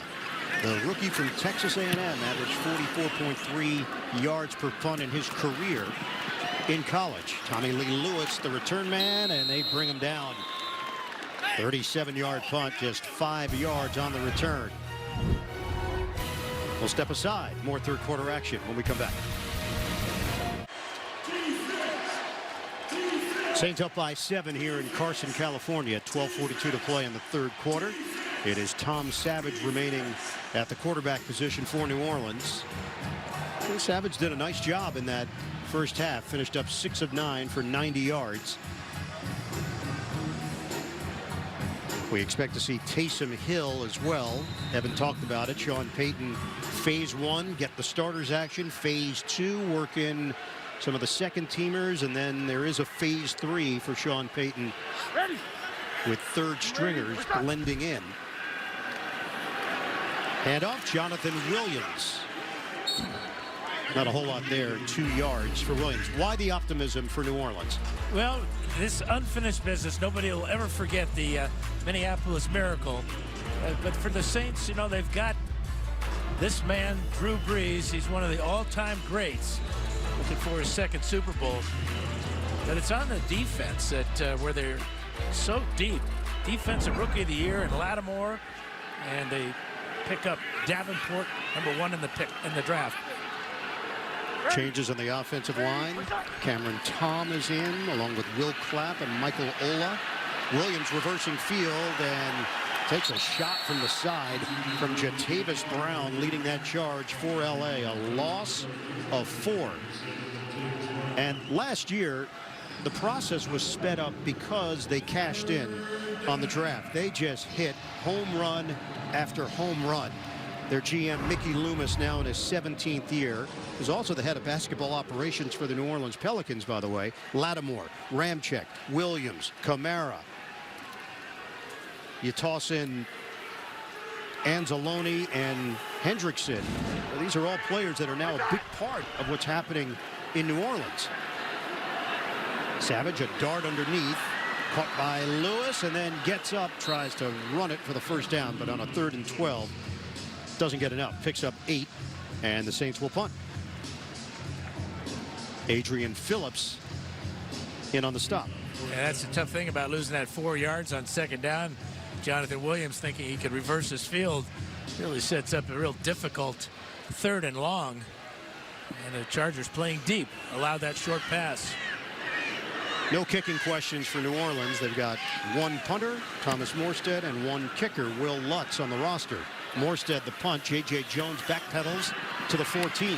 the rookie from Texas A&M, averaged 44.3 yards per punt in his career in college. Tommy Lee Lewis, the return man, and they bring him down. 37-yard punt, just 5 yards on the return. We'll step aside. More third quarter action when we come back. Saints up by 7 here in Carson, California. 12:42 to play in the third quarter. It is Tom Savage remaining at the quarterback position for New Orleans. And Savage did a nice job in that first half. Finished up 6 of 9 for 90 yards. We expect to see Taysom Hill as well. Evan talked about it. Sean Payton, phase 1, get the starters action. Phase 2, work in some of the second teamers, and then there is a phase 3 for Sean Payton with third stringers blending in. Handoff, Jonathan Williams. Not a whole lot there, 2 yards for Williams. Why the optimism for New Orleans? Well, this unfinished business, nobody will ever forget the Minneapolis Miracle. But for the Saints, you know, they've got this man, Drew Brees. He's one of the all-time greats, looking for his second Super Bowl. But it's on the defense that where they're so deep. Defensive Rookie of the Year in Lattimore, and they pick up Davenport, #1 in the draft. Changes on the offensive line. Cameron Tom is in, along with Will Clapp and Michael Ola. Williams reversing field and takes a shot from the side from Jatavis Brown, leading that charge for LA. A loss of 4. And last year, the process was sped up because they cashed in on the draft. They just hit home run after home run. Their GM, Mickey Loomis, now in his 17th year, is also the head of basketball operations for the New Orleans Pelicans, by the way. Lattimore, Ramczyk, Williams, Kamara. You toss in Anzalone and Hendrickson. Well, these are all players that are now a big part of what's happening in New Orleans. Savage, a dart underneath, caught by Lewis, and then gets up, tries to run it for the first down, but on a 3rd and 12, doesn't get enough. Picks up 8, and the Saints will punt. Adrian Phillips in on the stop. Yeah, that's the tough thing about losing that 4 yards on 2nd down. Jonathan Williams thinking he could reverse his field really sets up a real difficult 3rd and long. And the Chargers playing deep allowed that short pass. No kicking questions for New Orleans. They've got 1 punter, Thomas Morstead, and 1 kicker, Will Lutz, on the roster. Morstead the punt. J.J. Jones backpedals to the 14.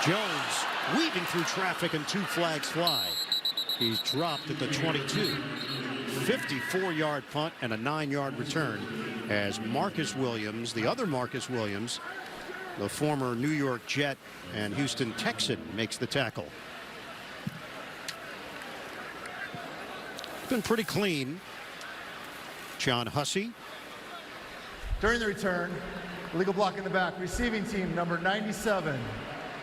Jones weaving through traffic, and 2 flags fly. He's dropped at the 22. 54-yard punt and a 9-yard return as Marcus Williams, the other Marcus Williams, the former New York Jet and Houston Texan, makes the tackle. Been pretty clean. John Hussey. During the return, illegal block in the back. Receiving team number 97.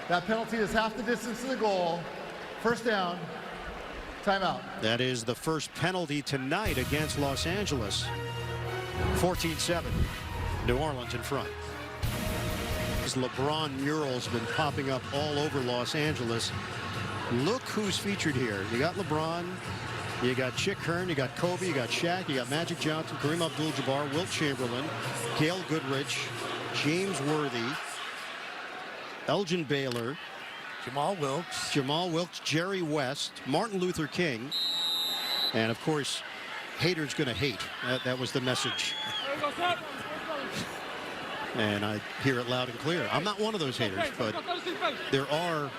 That penalty is half the distance to the goal. First down. Timeout. That is the first penalty tonight against Los Angeles. 14-7. New Orleans in front. This LeBron mural's been popping up all over Los Angeles. Look who's featured here. You got LeBron, you got Chick Hearn, you got Kobe, you got Shaq, you got Magic Johnson, Kareem Abdul-Jabbar, Wilt Chamberlain, Gail Goodrich, James Worthy, Elgin Baylor, Jamal Wilkes, Jerry West, Martin Luther King, and of course, haters gonna hate. That was the message. And I hear it loud and clear. I'm not one of those haters, but there are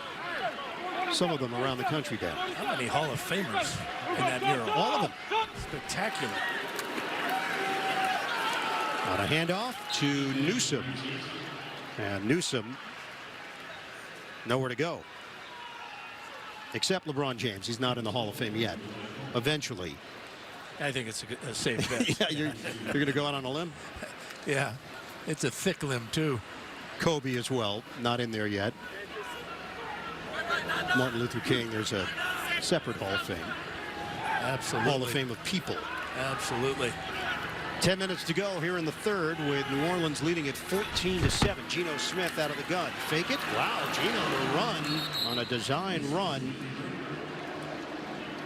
some of them around the country, Dan. How many Hall of Famers in that mural? All of them. Spectacular. On a handoff to Newsom. And Newsom, nowhere to go. Except LeBron James. He's not in the Hall of Fame yet. Eventually. I think it's a safe bet. Yeah, you're going to go out on a limb? Yeah, it's a thick limb, too. Kobe as well, not in there yet. Martin Luther King, there's a separate Hall of Fame. Absolutely. Hall of Fame of people. Absolutely. 10 minutes to go here in the third with New Orleans leading at 14-7. Geno Smith out of the gun. Fake it. Wow, Geno to run on a design run.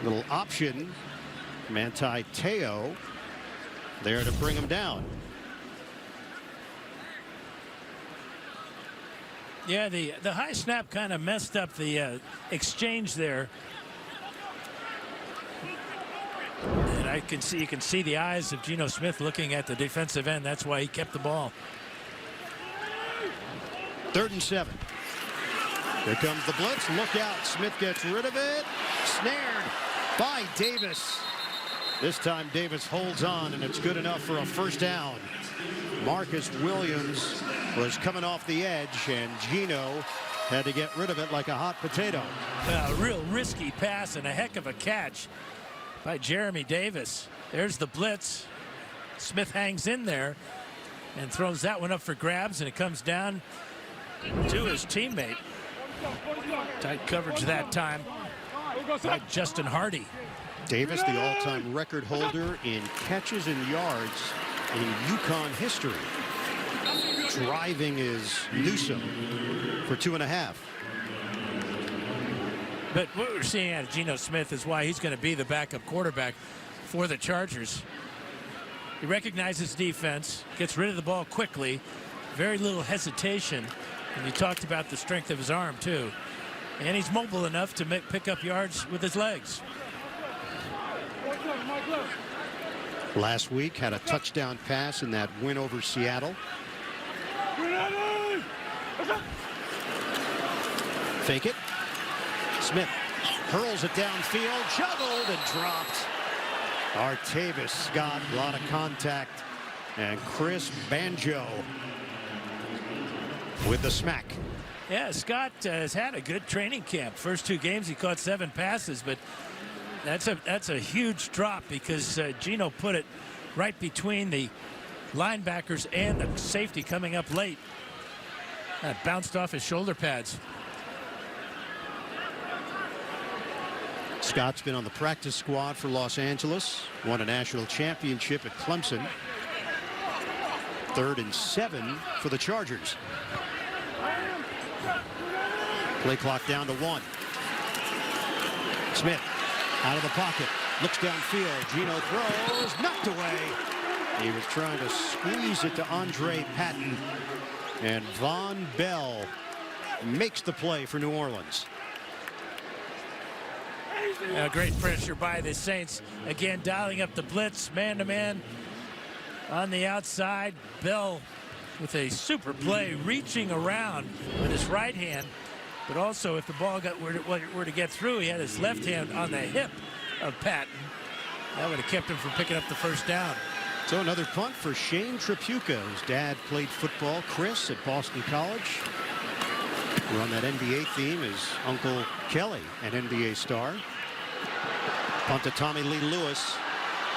Little option. Manti Te'o there to bring him down. Yeah, the high snap kind of messed up the exchange there. And you can see the eyes of Geno Smith looking at the defensive end. That's why he kept the ball. 3rd and 7. Here comes the blitz. Look out. Smith gets rid of it. Snared by Davis. This time Davis holds on, and it's good enough for a first down. Marcus Williams was coming off the edge, and Geno had to get rid of it like a hot potato. A real risky pass and a heck of a catch by Jeremy Davis. There's the blitz. Smith hangs in there and throws that one up for grabs, and it comes down to his teammate. Tight coverage that time by Justin Hardy. Davis, the all-time record holder in catches and yards in UConn history. Driving is Newsom for 2.5. But what we're seeing out of Geno Smith is why he's going to be the backup quarterback for the Chargers. He recognizes defense, gets rid of the ball quickly, very little hesitation. And you talked about the strength of his arm, too. And he's mobile enough to pick up yards with his legs. Last week had a touchdown pass in that win over Seattle. Fake it. Smith hurls it downfield, juggled and dropped. Artavis Scott, a lot of contact. And Chris Banjo with the smack. Yeah, Scott has had a good training camp. First 2 games he caught 7 passes, but that's a huge drop because Gino put it right between the linebackers and the safety coming up late. That bounced off his shoulder pads. Scott's been on the practice squad for Los Angeles. Won a national championship at Clemson. 3rd and 7 for the Chargers. Play clock down to 1. Smith out of the pocket. Looks downfield. Gino throws. Knocked away. He was trying to squeeze it to Andre Patton. And Von Bell makes the play for New Orleans. Great pressure by the Saints. Again, dialing up the blitz, man-to-man on the outside. Bell with a super play, reaching around with his right hand. But also, if the ball were to get through, he had his left hand on the hip of Patton. That would have kept him from picking up the first down. So another punt for Shane Tripucka, whose dad played football. Chris at Boston College. We're on that NBA theme is Uncle Kelly, an NBA star. Punt to Tommy Lee Lewis.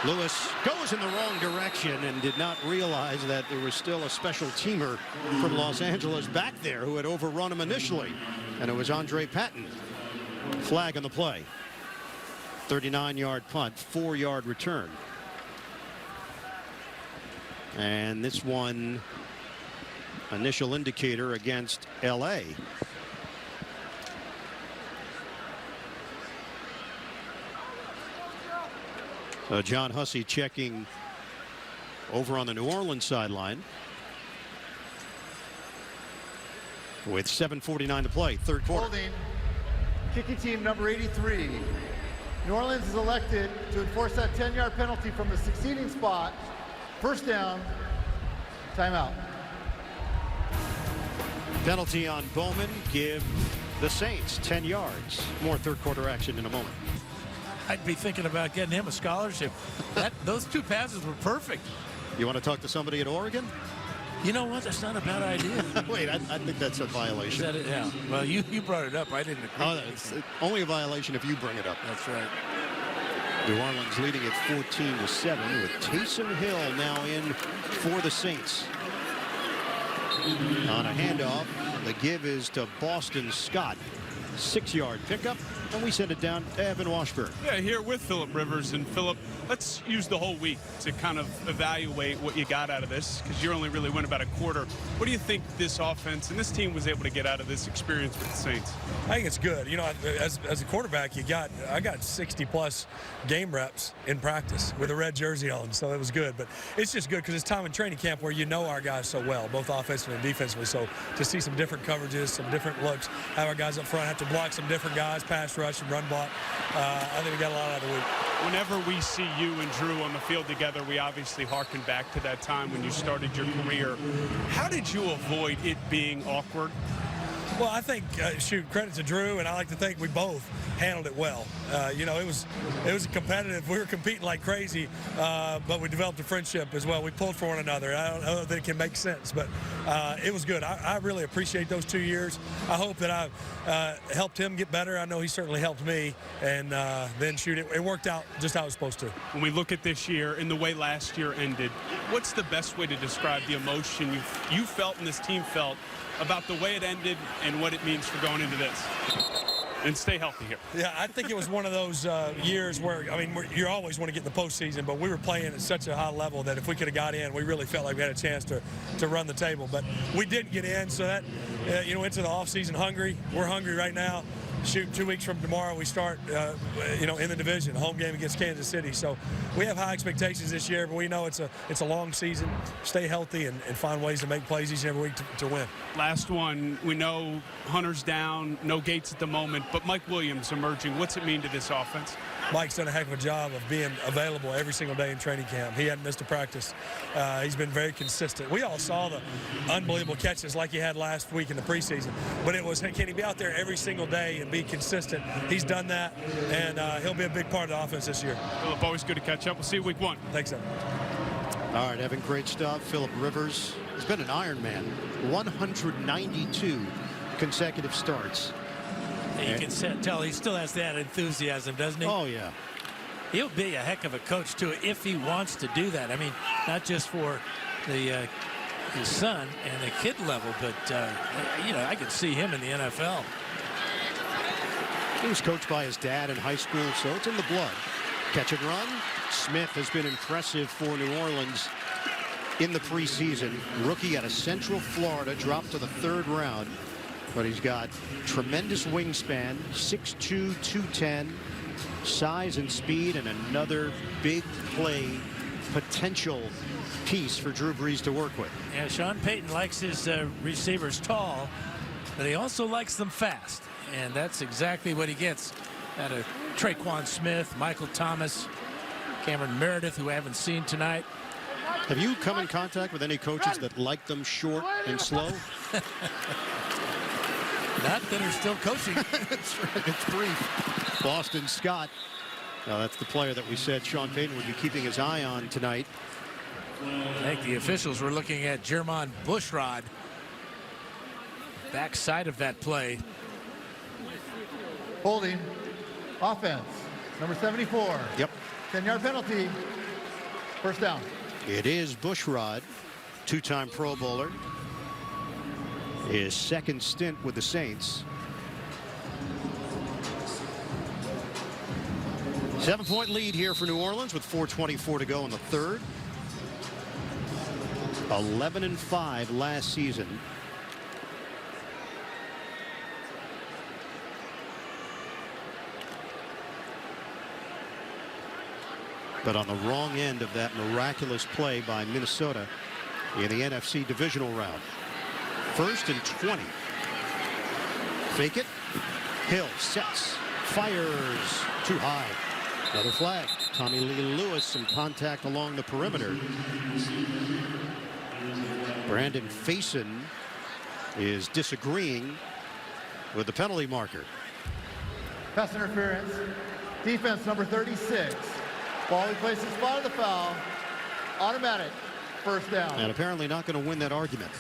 Lewis goes in the wrong direction and did not realize that there was still a special teamer from Los Angeles back there who had overrun him initially. And it was Andre Patton. Flag on the play. 39-yard punt, 4-yard return. And this one, initial indicator against LA. John Hussey checking over on the New Orleans sideline. With 7:49 to play, 3rd quarter. Holding, kicking team number 83. New Orleans is elected to enforce that 10-yard penalty from the succeeding spot. First down, timeout. Penalty on Bowman, give the Saints 10 yards. More 3rd quarter action in a moment. I'd be thinking about getting him a scholarship. Those 2 passes were perfect. You want to talk to somebody at Oregon? You know what? That's not a bad idea. Wait, I think that's a violation. Is that it? Yeah. Well, you brought it up. I didn't agree. Oh, it's only a violation if you bring it up. That's right. New Orleans leading at 14-7 with Taysom Hill now in for the Saints. On a handoff, the give is to Boston Scott. 6-yard pickup, and we send it down to Evan Washburn. Yeah, here with Phillip Rivers. And Phillip, let's use the whole week to kind of evaluate what you got out of this, because you only really went about a quarter. What do you think this offense and this team was able to get out of this experience with the Saints? I think it's good. You know, as a quarterback, I got 60+ game reps in practice with a red jersey on, so it was good. But it's just good because it's time in training camp where you know our guys so well, both offensively and defensively. So to see some different coverages, some different looks, have our guys up front have to block some different guys, pass rush and run block. I think we got a lot out of the week. Whenever we see you and Drew on the field together, we obviously harken back to that time when you started your career. How did you avoid it being awkward? Well, I think, credit to Drew, and I like to think we both handled it well. You know, it was competitive. We were competing like crazy, but we developed a friendship as well. We pulled for one another. I don't know that it can make sense, but it was good. I really appreciate those 2 years. I hope that I've helped him get better. I know he certainly helped me, and then it worked out just how it was supposed to. When we look at this year and the way last year ended, what's the best way to describe the emotion you felt and this team felt about the way it ended and what it means for going into this? And stay healthy here. Yeah, I think it was one of those years where, I mean, you always want to get in the postseason, but we were playing at such a high level that if we could have got in, we really felt like we had a chance to run the table. But we didn't get in, so that, you know, into the offseason hungry. We're hungry right now. shoot, 2 weeks from tomorrow we start, in the division, home game against Kansas City. So we have high expectations this year, but we know it's a long season. Stay healthy and find ways to make plays each and every week to win. Last one, we know Hunter's down, no Gates at the moment, but Mike Williams emerging. What's it mean to this offense? Mike's done a heck of a job of being available every single day in training camp. He hadn't missed a practice. He's been very consistent. We all saw the unbelievable catches like he had last week in the preseason, but it was, can he be out there every single day and be consistent? He's done that, and he'll be a big part of the offense this year. Philip, always good to catch up. We'll see you week 1. Thanks, Evan. All right, having great stuff. Philip Rivers has been an Iron Man. 192 consecutive starts. You can tell he still has that enthusiasm, doesn't he? Oh, yeah. He'll be a heck of a coach, too, if he wants to do that. I mean, not just for the his son and the kid level, but, I could see him in the NFL. He was coached by his dad in high school, so it's in the blood. Catch and run. Smith has been impressive for New Orleans in the preseason. Rookie out of Central Florida, dropped to the 3rd round. But he's got tremendous wingspan, 6'2", 210, size and speed, and another big play potential piece for Drew Brees to work with. Yeah, Sean Payton likes his receivers tall, but he also likes them fast. And that's exactly what he gets out of Traquan Smith, Michael Thomas, Cameron Meredith, who I haven't seen tonight. Have you come in contact with any coaches that like them short and slow? Not that are still coaching. That's right. It's brief. Boston Scott. That's the player that we said Sean Payton would be keeping his eye on tonight. I think the officials were looking at Jermon Bushrod. Backside of that play. Holding. Offense. Number 74. Yep. 10-yard penalty. First down. It is Bushrod, 2-time Pro Bowler. His second stint with the Saints. 7-point lead here for New Orleans with 4:24 to go in the 3rd. 11-5 last season. But on the wrong end of that miraculous play by Minnesota in the NFC divisional round. 1st and 20. Fake it. Hill sets. Fires. Too high. Another flag. Tommy Lee Lewis, some contact along the perimeter. Brandon Faison is disagreeing with the penalty marker. Pass interference. Defense number 36. Ball replaces the spot of the foul. Automatic. First down. And apparently not going to win that argument.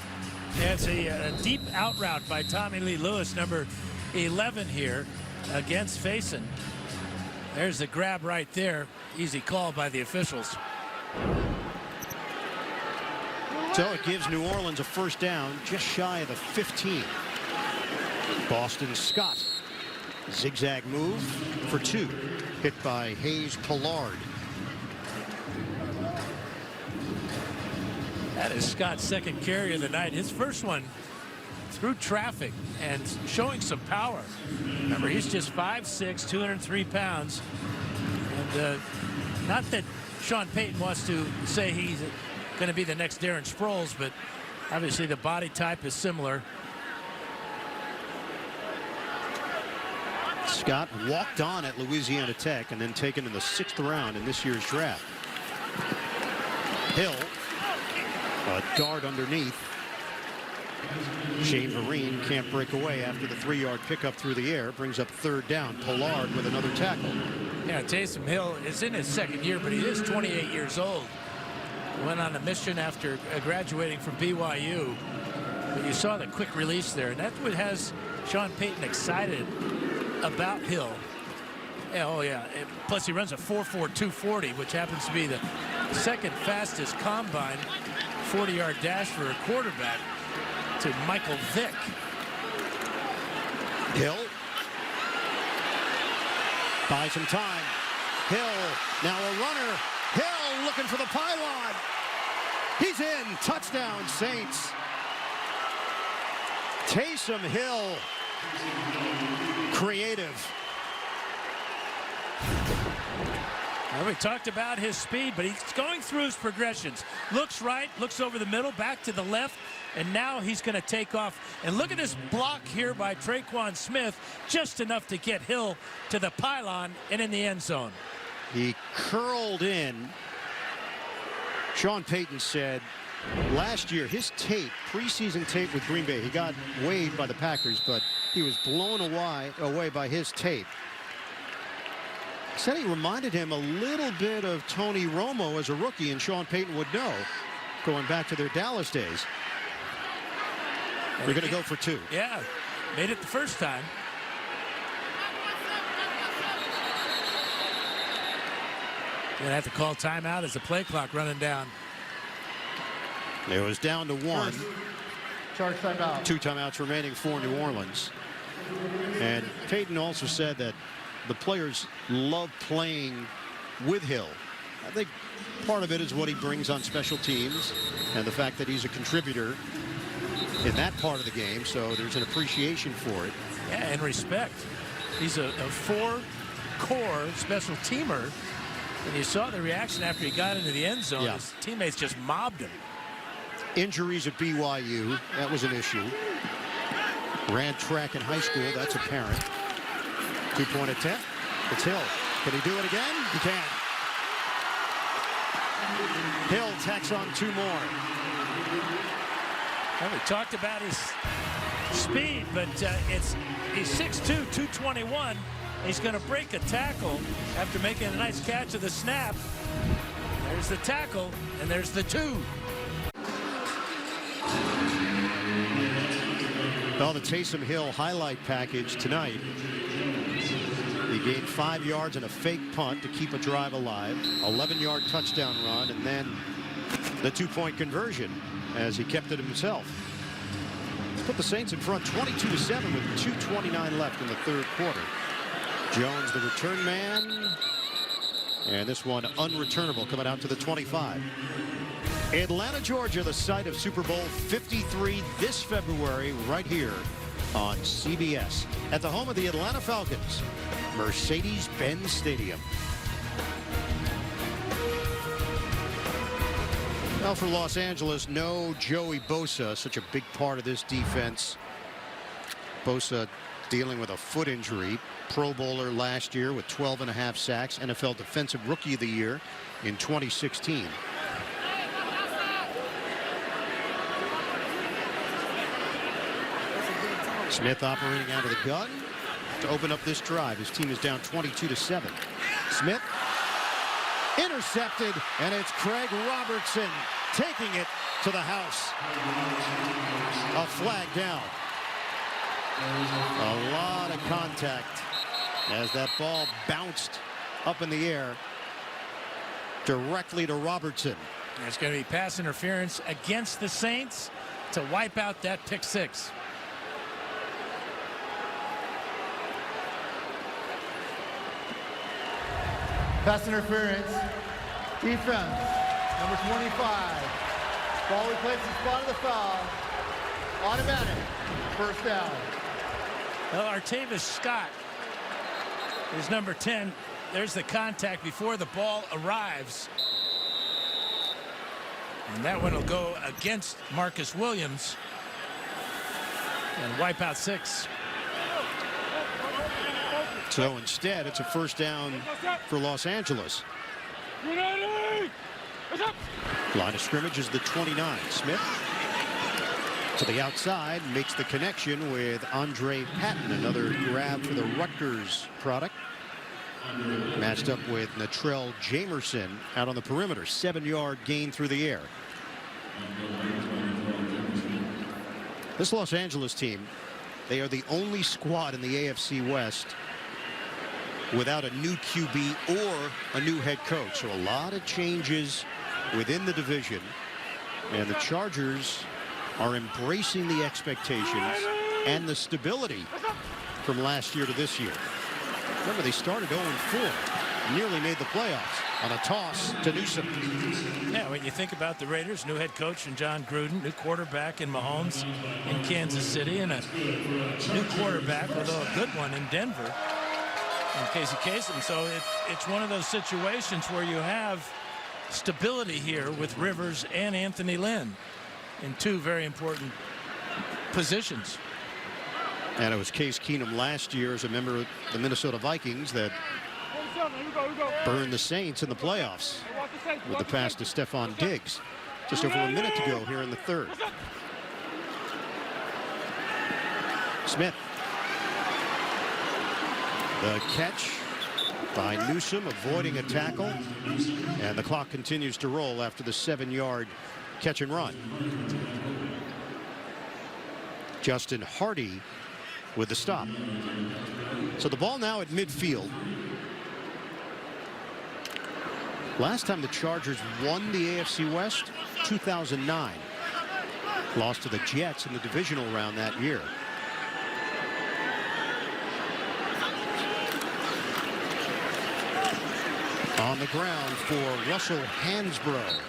Yeah, it's a deep out route by Tommy Lee Lewis, number 11 here, against Faison. There's the grab right there. Easy call by the officials. So it gives New Orleans a first down, just shy of the 15. Boston Scott. Zigzag move for 2. Hit by Hayes Pollard. That is Scott's second carry of the night. His first one through traffic and showing some power. Remember, he's just 5'6", 203 pounds. And not that Sean Payton wants to say he's going to be the next Darren Sproles, but obviously the body type is similar. Scott walked on at Louisiana Tech and then taken in the 6th round in this year's draft. Hill. A dart underneath. Shane Vereen can't break away after the 3-yard pickup through the air. Brings up 3rd down. Pollard with another tackle. Yeah, Taysom Hill is in his 2nd year, but he is 28 years old. Went on a mission after graduating from BYU. But you saw the quick release there, and that's what has Sean Payton excited about Hill. Yeah, oh, yeah. Plus, he runs a 4.4 240, which happens to be the 2nd fastest combine 40-yard dash for a quarterback to Michael Vick. Hill. Buy some time. Hill, now a runner. Hill looking for the pylon. He's in. Touchdown, Saints. Taysom Hill Creative. Well, we talked about his speed, but he's going through his progressions. Looks right, looks over the middle, back to the left, and now he's going to take off. And look at this block here by Traquan Smith, just enough to get Hill to the pylon and in the end zone. He curled in. Sean Payton said last year his tape, preseason tape with Green Bay, he got waived by the Packers, but he was blown away by his tape. Said he reminded him a little bit of Tony Romo as a rookie, and Sean Payton would know, going back to their Dallas days. We're going to go for 2. Yeah, made it the first time. Going to have to call timeout as the play clock running down. It was down to 1. Charge timeout. 2 timeouts remaining for New Orleans. And Payton also said that the players love playing with Hill. I think part of it is what he brings on special teams and the fact that he's a contributor in that part of the game, so there's an appreciation for it. Yeah, and respect. He's a 4-core special teamer, and you saw the reaction after he got into the end zone. Yeah. His teammates just mobbed him. Injuries at BYU, that was an issue. Ran track in high school, that's apparent. 2-point attempt. It's Hill. Can he do it again? He can. Hill tacks on 2 more. Well, we talked about his speed, but he's 6'2", 221. He's going to break a tackle after making a nice catch of the snap. There's the tackle, and there's the 2. Well, the Taysom Hill highlight package tonight. He gained 5 yards and a fake punt to keep a drive alive. 11-yard touchdown run, and then the 2-point conversion as he kept it himself. Put the Saints in front 22-7 with 2:29 left in the 3rd quarter. Jones, the return man. And this one unreturnable coming out to the 25. Atlanta, Georgia, the site of Super Bowl 53 this February right here on CBS at the home of the Atlanta Falcons, Mercedes-Benz Stadium. Now for Los Angeles, no Joey Bosa, such a big part of this defense. Bosa dealing with a foot injury. Pro Bowler last year with 12.5 sacks. NFL Defensive Rookie of the Year in 2016. Smith operating out of the gun to open up this drive. His team is down 22-7. Smith intercepted, and it's Craig Robertson taking it to the house. A flag down. A lot of contact as that ball bounced up in the air directly to Robertson. There's going to be pass interference against the Saints to wipe out that pick 6. Pass interference. Defense. Number 25. Ball replaces the spot of the foul. Automatic. First down. Well, Artavis Scott is number 10. There's the contact before the ball arrives. And that one will go against Marcus Williams and wipe out 6. So instead, it's a first down for Los Angeles. Line of scrimmage is the 29. Smith to the outside, makes the connection with Andre Patton, another grab for the Rutgers product. Matched up with Natrell Jamerson out on the perimeter. 7-yard gain through the air. This Los Angeles team, they are the only squad in the AFC West without a new QB or a new head coach. So a lot of changes within the division. And the Chargers are embracing the expectations and the stability from last year to this year. Remember, they started 0-4. nearly made the playoffs on a toss to Newsom. Yeah, when you think about the Raiders, new head coach in John Gruden, new quarterback in Mahomes in Kansas City, and a new quarterback, although a good one, in Denver, in Casey Kasem. So it's one of those situations where you have stability here with Rivers and Anthony Lynn in two very important positions. And it was Case Keenum last year as a member of the Minnesota Vikings that burned the Saints in the playoffs with the pass to Stephon Diggs. Just over a minute to go here in the third. Smith. The catch by Newsom, avoiding a tackle. And the clock continues to roll after the 7-yard catch and run. Justin Hardy with the stop. So the ball now at midfield. Last time the Chargers won the AFC West, 2009. Lost to the Jets in the divisional round that year. On the ground for Russell Hansbrough.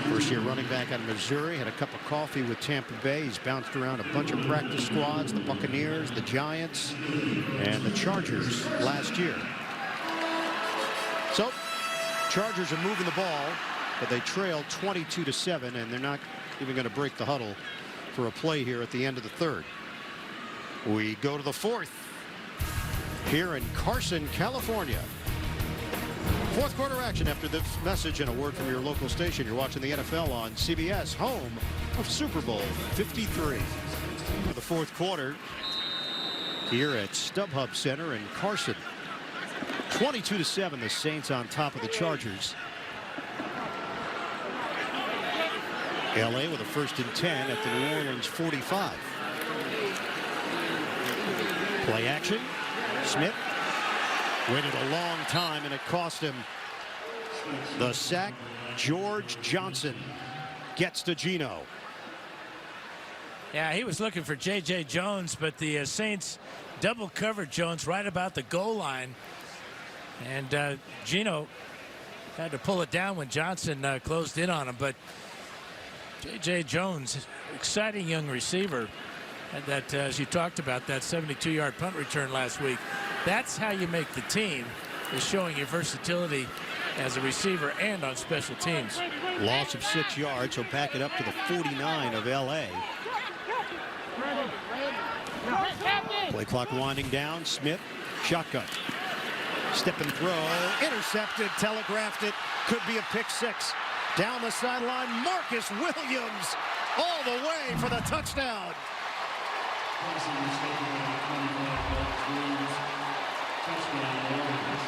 First year running back out of Missouri, had a cup of coffee with Tampa Bay. He's bounced around a bunch of practice squads, the Buccaneers, the Giants, and the Chargers last year. So, Chargers are moving the ball, but they trail 22-7, and they're not even going to break the huddle for a play here at the end of the third. We go to the fourth here in Carson, California. Fourth quarter action after this message and a word from your local station. You're watching the NFL on CBS, home of Super Bowl 53. For the fourth quarter here at StubHub Center in Carson. 22-7, the Saints on top of the Chargers. LA with a 1st and 10 at the New Orleans 45. Play action. Smith waited a long time, and it cost him the sack. George Johnson gets to Geno. Yeah, he was looking for J.J. Jones, but the Saints double covered Jones right about the goal line. And Geno had to pull it down when Johnson closed in on him. But J.J. Jones, exciting young receiver. And that, as you talked about, that 72-yard punt return last week. That's how you make the team, is showing your versatility as a receiver and on special teams. Loss of 6 yards, so back it up to the 49 of L.A. Play clock winding down. Smith, shotgun. Step and throw. Intercepted, telegraphed it. Could be a pick six. Down the sideline, Marcus Williams all the way for the touchdown.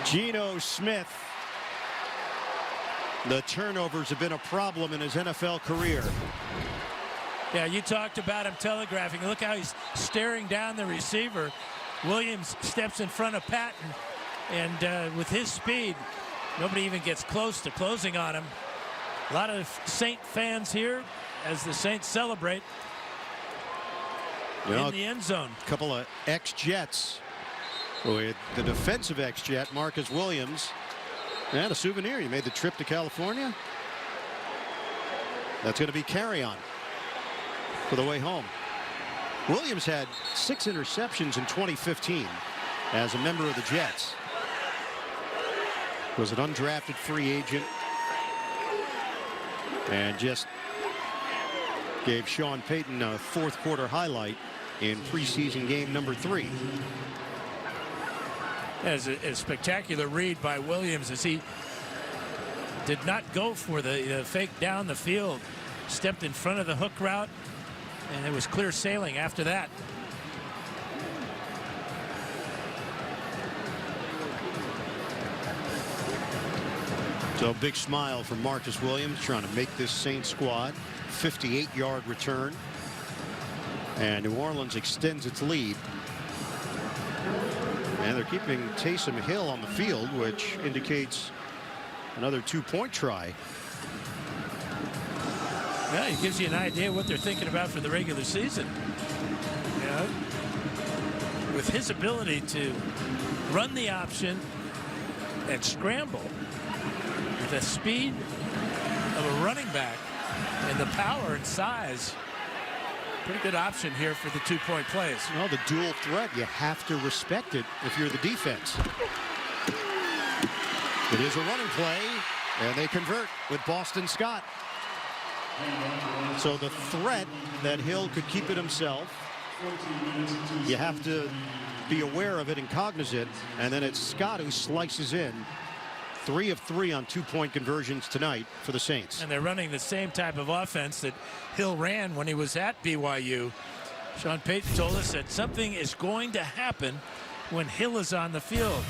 Geno Smith. The turnovers have been a problem in his NFL career. Yeah, you talked about him telegraphing. Look how he's staring down the receiver. Williams steps in front of Patton, and with his speed, nobody even gets close to closing on him. A lot of Saint fans here as the Saints celebrate in the end zone. A couple of ex-Jets. With the defensive ex-Jet, Marcus Williams. And a souvenir. He made the trip to California. That's going to be carry-on for the way home. Williams had 6 interceptions in 2015 as a member of the Jets. Was an undrafted free agent and just gave Sean Payton a fourth quarter highlight in preseason game number 3. As a spectacular read by Williams as he did not go for the fake down the field, stepped in front of the hook route, and it was clear sailing after that. So big smile from Marcus Williams, trying to make this Saints squad. 58-yard return, and New Orleans extends its lead. And they're keeping Taysom Hill on the field, which indicates another 2-point try. Yeah, it gives you an idea what they're thinking about for the regular season. You know, with his ability to run the option, and scramble with the speed of a running back and the power and size. Pretty good option here for the two-point plays. Well, the dual threat, you have to respect it if you're the defense. It is a running play, and they convert with Boston Scott. So the threat that Hill could keep it himself, you have to be aware of it and cognizant, and then it's Scott who slices in. 3 of 3 on two-point conversions tonight for the Saints. And they're running the same type of offense that Hill ran when he was at BYU. Sean Payton told us that something is going to happen when Hill is on the field.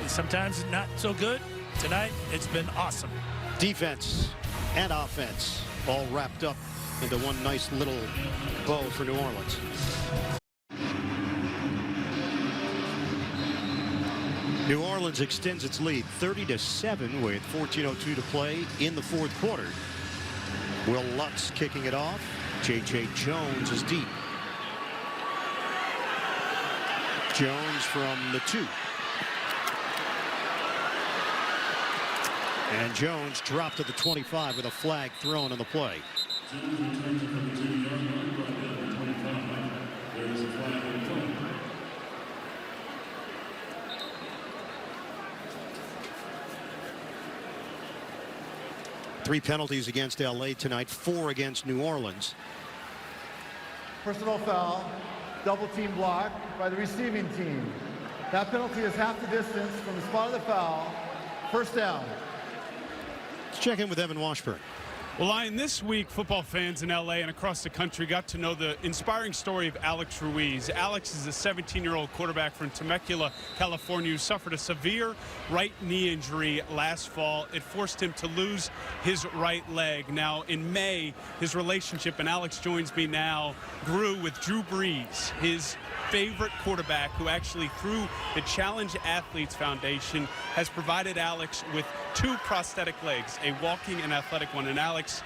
Sometimes not so good. Tonight, it's been awesome. Defense and offense all wrapped up into one nice little bow for New Orleans. New Orleans extends its lead 30-7 with 14:02 to play in the fourth quarter. Will Lutz kicking it off. J.J. Jones is deep. Jones from the 2. And Jones dropped to the 25 with a flag thrown on the play. Three penalties against LA tonight, 4 against New Orleans. Personal foul, double team block by the receiving team. That penalty is half the distance from the spot of the foul. First down. Let's check in with Evan Washburn. Well, Lion, this week, football fans in LA and across the country got to know the inspiring story of Alex Ruiz. Alex is a 17-year-old quarterback from Temecula, California, who suffered a severe right knee injury last fall. It forced him to lose his right leg. Now, in May, his relationship, and Alex joins me now, grew with Drew Brees, his favorite quarterback, who actually, through the Challenge Athletes Foundation, has provided Alex with 2 prosthetic legs, a walking and athletic one. And Alex,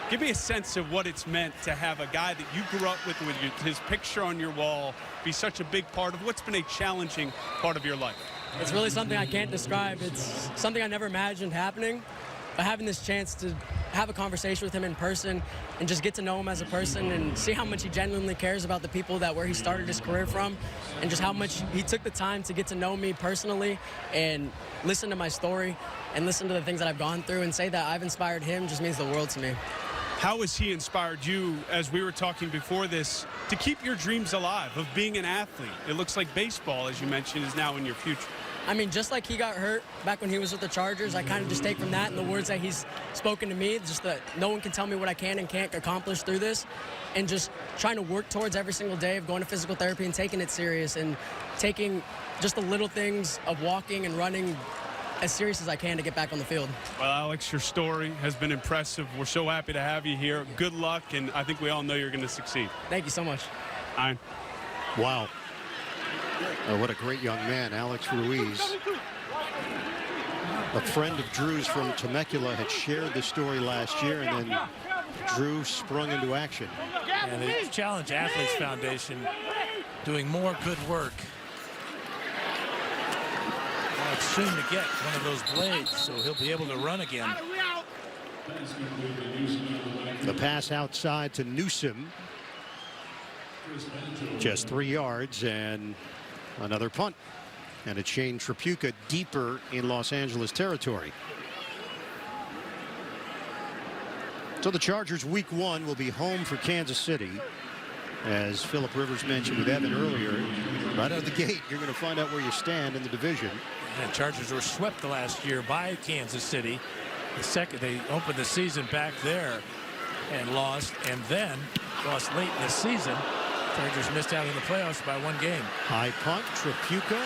give me a sense of what it's meant to have a guy that you grew up with his picture on your wall be such a big part of what's been a challenging part of your life. It's really something I can't describe. It's something I never imagined happening, but having this chance to have a conversation with him in person and just get to know him as a person and see how much he genuinely cares about the people that where he started his career from, and just how much he took the time to get to know me personally and listen to my story and listen to the things that I've gone through and say that I've inspired him just means the world to me. How has he inspired you, as we were talking before this, to keep your dreams alive of being an athlete? It looks like baseball, as you mentioned, is now in your future. I mean, just like he got hurt back when he was with the Chargers, I kind of just take from that and the words that he's spoken to me, just that no one can tell me what I can and can't accomplish through this, and just trying to work towards every single day of going to physical therapy and taking it serious and taking just the little things of walking and running as serious as I can to get back on the field. Well, Alex, your story has been impressive. We're so happy to have you here. Good luck, and I think we all know you're going to succeed. Thank you so much. Ian. Wow. Oh, what a great young man, Alex Ruiz. A friend of Drew's from Temecula had shared the story last year, and then Drew sprung into action. And the Challenge Athletes Foundation doing more good work. Alex soon to get one of those blades, so he'll be able to run again. The pass outside to Newsom. Just 3 yards and another punt. And it's Shane Trapuka deeper in Los Angeles territory. So the Chargers week 1 will be home for Kansas City. As Phillip Rivers mentioned with Evan earlier, right out of the gate, you're going to find out where you stand in the division. And Chargers were swept the last year by Kansas City. They opened the season back there and lost, and then lost late in the season. Chargers missed out in the playoffs by 1 game. High punt, Trapuka.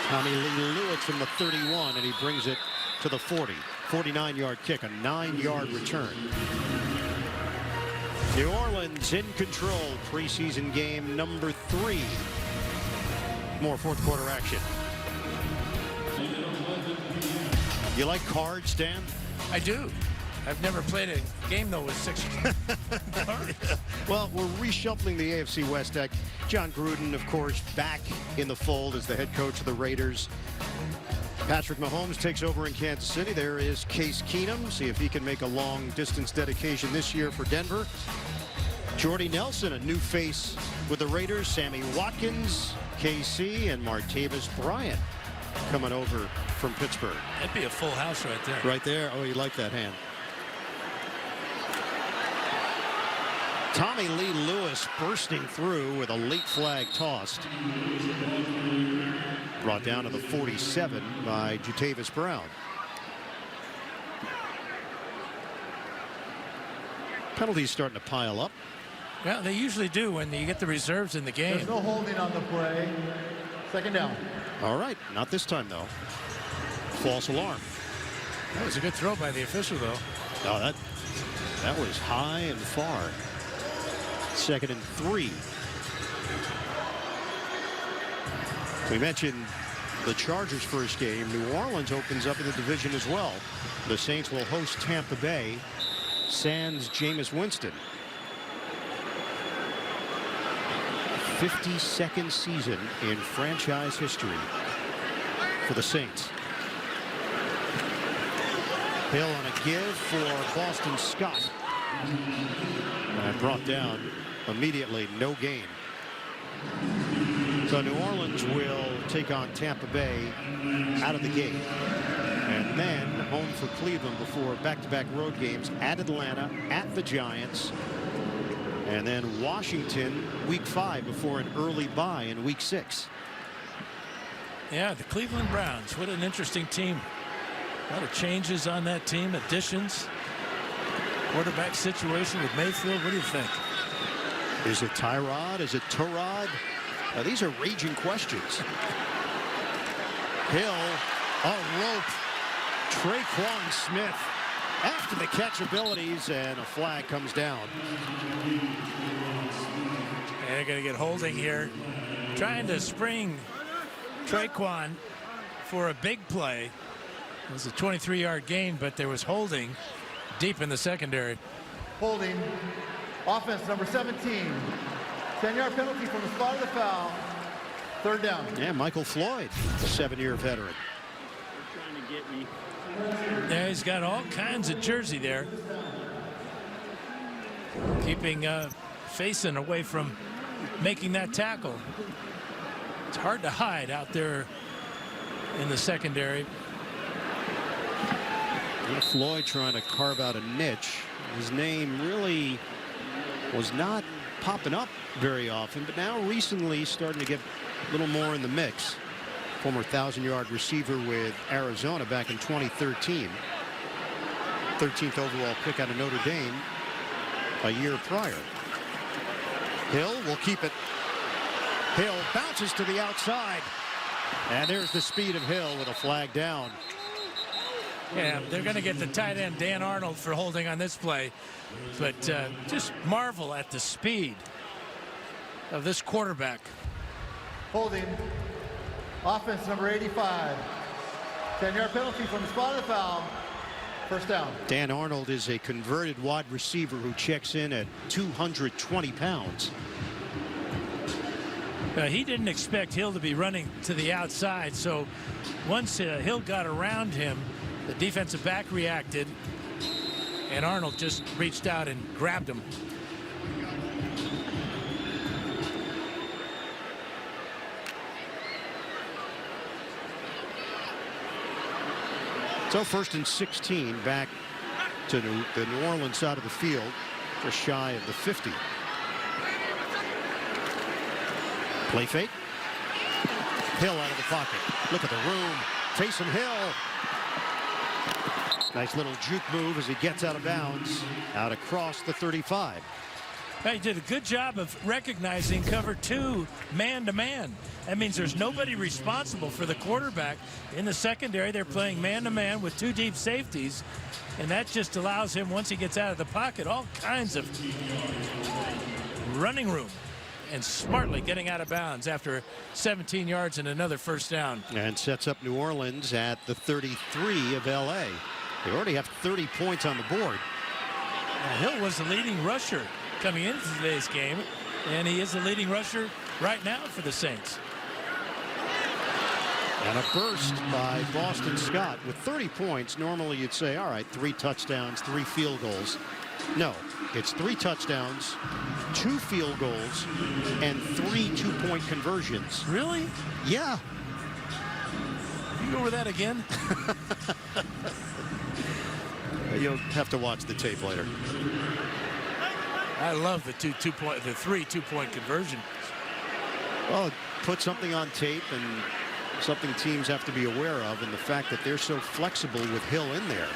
Tommy Lee Lewis from the 31, and he brings it to the 40. 49-yard kick, a 9-yard return. New Orleans in control, preseason game number 3. More fourth quarter action. You like cards, Dan? I do. I've never played a game, though, with 6 cards. Well, we're reshuffling the AFC West deck. John Gruden, of course, back in the fold as the head coach of the Raiders. Patrick Mahomes takes over in Kansas City. There is Case Keenum. See if he can make a long distance dedication this year for Denver. Jordy Nelson, a new face with the Raiders. Sammy Watkins, KC, and Martavis Bryant coming over from Pittsburgh. That'd be a full house right there. Right there. Oh, you like that hand. Tommy Lee Lewis bursting through with a late flag tossed. Brought down to the 47 by Jatavis Brown. Penalties starting to pile up. Well, they usually do when you get the reserves in the game. There's no holding on the play. Second down. All right, not this time though. False alarm. That was a good throw by the official, though. No, that was high and far. 2nd and 3. We mentioned the Chargers' first game. New Orleans opens up in the division as well. The Saints will host Tampa Bay. Sans Jameis Winston. 52nd season in franchise history for the Saints. Hill on a give for Boston Scott. And brought down immediately, no gain. So New Orleans will take on Tampa Bay out of the gate. And then home for Cleveland before back-to-back road games at Atlanta, at the Giants. And then Washington week 5 before an early bye in week 6. Yeah, the Cleveland Browns. What an interesting team. A lot of changes on that team, additions. Quarterback situation with Mayfield. What do you think? Is it Tyrod? Is it Tyrod? These are raging questions. Hill, a rope. Traquan Smith after the catch abilities, and a flag comes down. And they're going to get holding here. Trying to spring Traquan for a big play. It was a 23-yard gain, but there was holding deep in the secondary. Holding. Offense number 17. 10-yard penalty from the spot of the foul. 3rd down. Yeah, Michael Floyd, the 7-year veteran. Yeah, he's got all kinds of jersey there. Keeping Faison away from making that tackle. It's hard to hide out there in the secondary. Floyd trying to carve out a niche. His name really was not popping up very often, but now recently starting to get a little more in the mix. Former 1,000-yard receiver with Arizona back in 2013. 13th overall pick out of Notre Dame a year prior. Hill will keep it. Hill bounces to the outside. And there's the speed of Hill with a flag down. Yeah, they're going to get the tight end Dan Arnold for holding on this play, but just marvel at the speed of this quarterback. Holding. Offense number 85. 10-yard penalty from the spot of the foul. 1st down. Dan Arnold is a converted wide receiver who checks in at 220 pounds. He didn't expect Hill to be running to the outside, so once Hill got around him, the defensive back reacted, and Arnold just reached out and grabbed him. So 1st and 16 back to the New Orleans side of the field, just shy of the 50. Play fake. Hill out of the pocket. Look at the room. Taysom Hill. Nice little juke move as he gets out of bounds out across the 35. He did a good job of recognizing cover 2 man-to-man. That means there's nobody responsible for the quarterback. In the secondary, they're playing man-to-man with 2 deep safeties, and that just allows him, once he gets out of the pocket, all kinds of running room, and smartly getting out of bounds after 17 yards and another 1st down. And sets up New Orleans at the 33 of LA. They already have 30 points on the board. Hill was the leading rusher coming into today's game, and he is the leading rusher right now for the Saints. And a burst by Boston Scott with 30 points. Normally you'd say, all right, 3 touchdowns, 3 field goals. No, it's 3 touchdowns, 2 field goals, and 3 2-point conversions. Really? Yeah. You go over that again? You'll have to watch the tape later. I love the 3 2-point conversion. Well, put something on tape and something teams have to be aware of, and the fact that they're so flexible with Hill in there.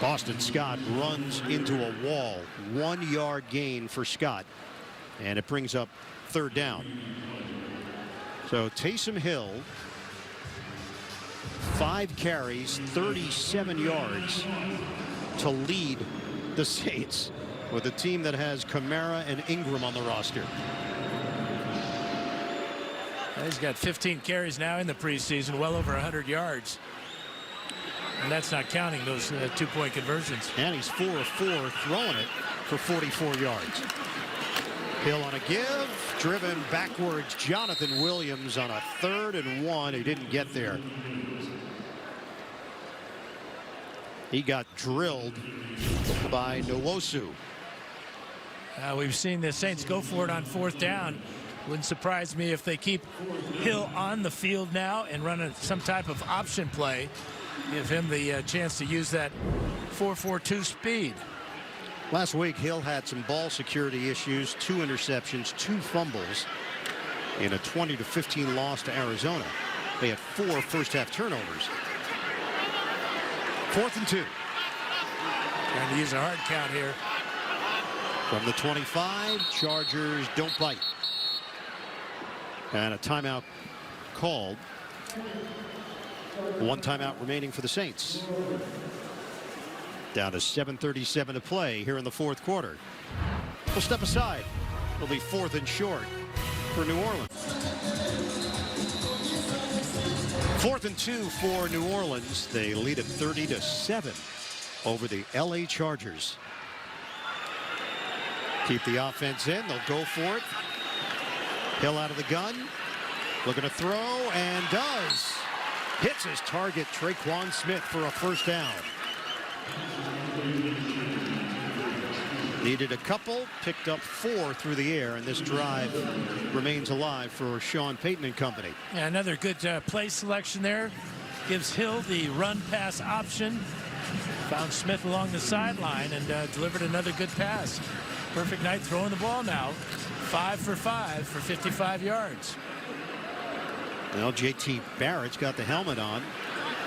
Boston Scott runs into a wall. 1-yard gain for Scott, and it brings up 3rd down. So Taysom Hill, 5 carries, 37 yards to lead the Saints with a team that has Kamara and Ingram on the roster. He's got 15 carries now in the preseason, well over 100 yards. And that's not counting those 2-point conversions. And he's 4 of 4 throwing it for 44 yards. Hill on a give, driven backwards. Jonathan Williams on a 3rd and 1. He didn't get there. He got drilled by Nwosu. We've seen the Saints go for it on 4th down. Wouldn't surprise me if they keep Hill on the field now and run some type of option play. Give him the chance to use that 4.42 speed. Last week, Hill had some ball security issues, 2 interceptions, 2 fumbles in a 20-15 loss to Arizona. They had 4 first-half turnovers. 4th and 2. Trying to use a hard count here. From the 25, Chargers don't bite. And a timeout called. 1 timeout remaining for the Saints. Down to 7:37 to play here in the 4th quarter. We'll step aside. It'll be 4th and short for New Orleans. 4th and 2 for New Orleans. They lead at 30-7 over the LA Chargers. Keep the offense in. They'll go for it. Hill out of the gun. Looking to throw, and does. Hits his target, Traquan Smith, for a 1st down. Needed a couple, picked up 4 through the air, and this drive remains alive for Sean Payton and company. Yeah, another good play selection there. Gives Hill the run-pass option. Found Smith along the sideline and delivered another good pass. Perfect night throwing the ball now. 5 for 5 for 55 yards. Well, JT Barrett's got the helmet on.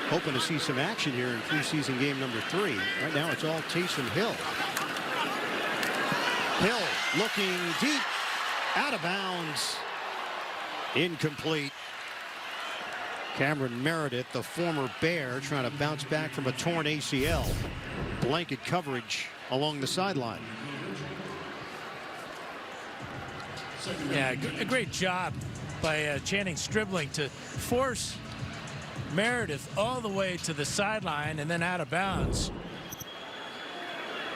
Hoping to see some action here in preseason game number 3. Right now it's all Taysom Hill. Hill looking deep. Out of bounds. Incomplete. Cameron Meredith, the former Bear, trying to bounce back from a torn ACL. Blanket coverage along the sideline. Yeah, a great job by Channing Stribling to force Meredith all the way to the sideline and then out of bounds.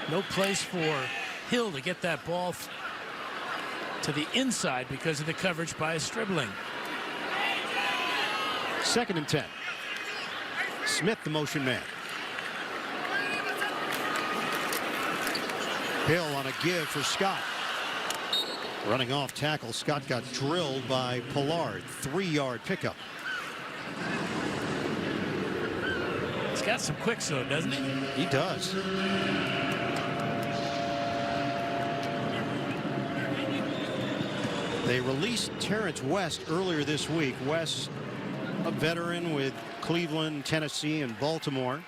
No place for Hill to get that ball to the inside because of the coverage by Stribling. 2nd and 10. Smith, the motion man. Hill on a give for Scott. Running off tackle, Scott got drilled by Pollard. 3-yard pickup. He's got some quicks though, doesn't he? He does. They released Terrence West earlier this week. West, a veteran with Cleveland, Tennessee, and Baltimore.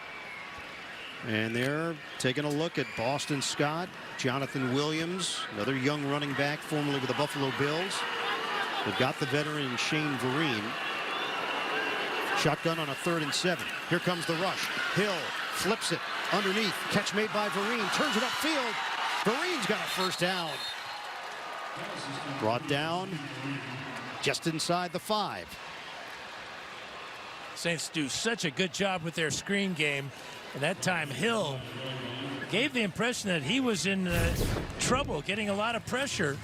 And they're taking a look at Boston Scott, Jonathan Williams, another young running back formerly with the Buffalo Bills. They've got the veteran Shane Vereen. Shotgun on a 3rd and 7. Here comes the rush. Hill flips it underneath. Catch made by Vereen. Turns it upfield. Vereen's got a 1st down. Brought down just inside the 5. Saints do such a good job with their screen game. And that time Hill gave the impression that he was in trouble, getting a lot of pressure.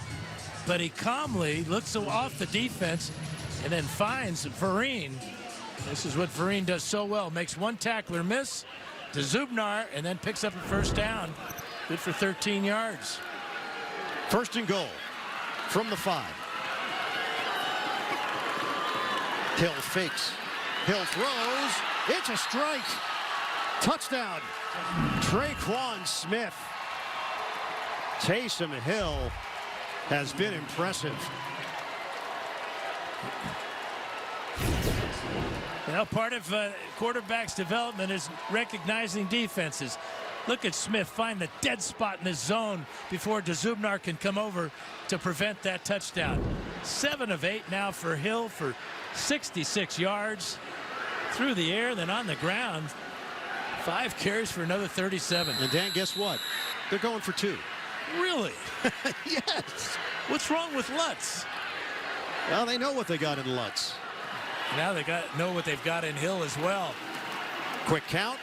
But he calmly looks off the defense, and then finds Vereen. This is what Vereen does so well. Makes one tackler miss to Zubnar, and then picks up a first down. Good for 13 yards. First and goal from the 5. Hill fakes. Hill throws. It's a strike. Touchdown. Traquan Smith. Taysom Hill has been impressive. You know, part of quarterback's development is recognizing defenses. Look at Smith find the dead spot in the zone before Zubnar can come over to prevent that touchdown. 7 of 8 now for Hill for 66 yards through the air, then on the ground. 5 carries for another 37. And Dan, guess what? They're going for 2. Really? Yes. What's wrong with Lutz? Well, they know what they got in Lutz. Now they know what they've got in Hill as well. Quick count.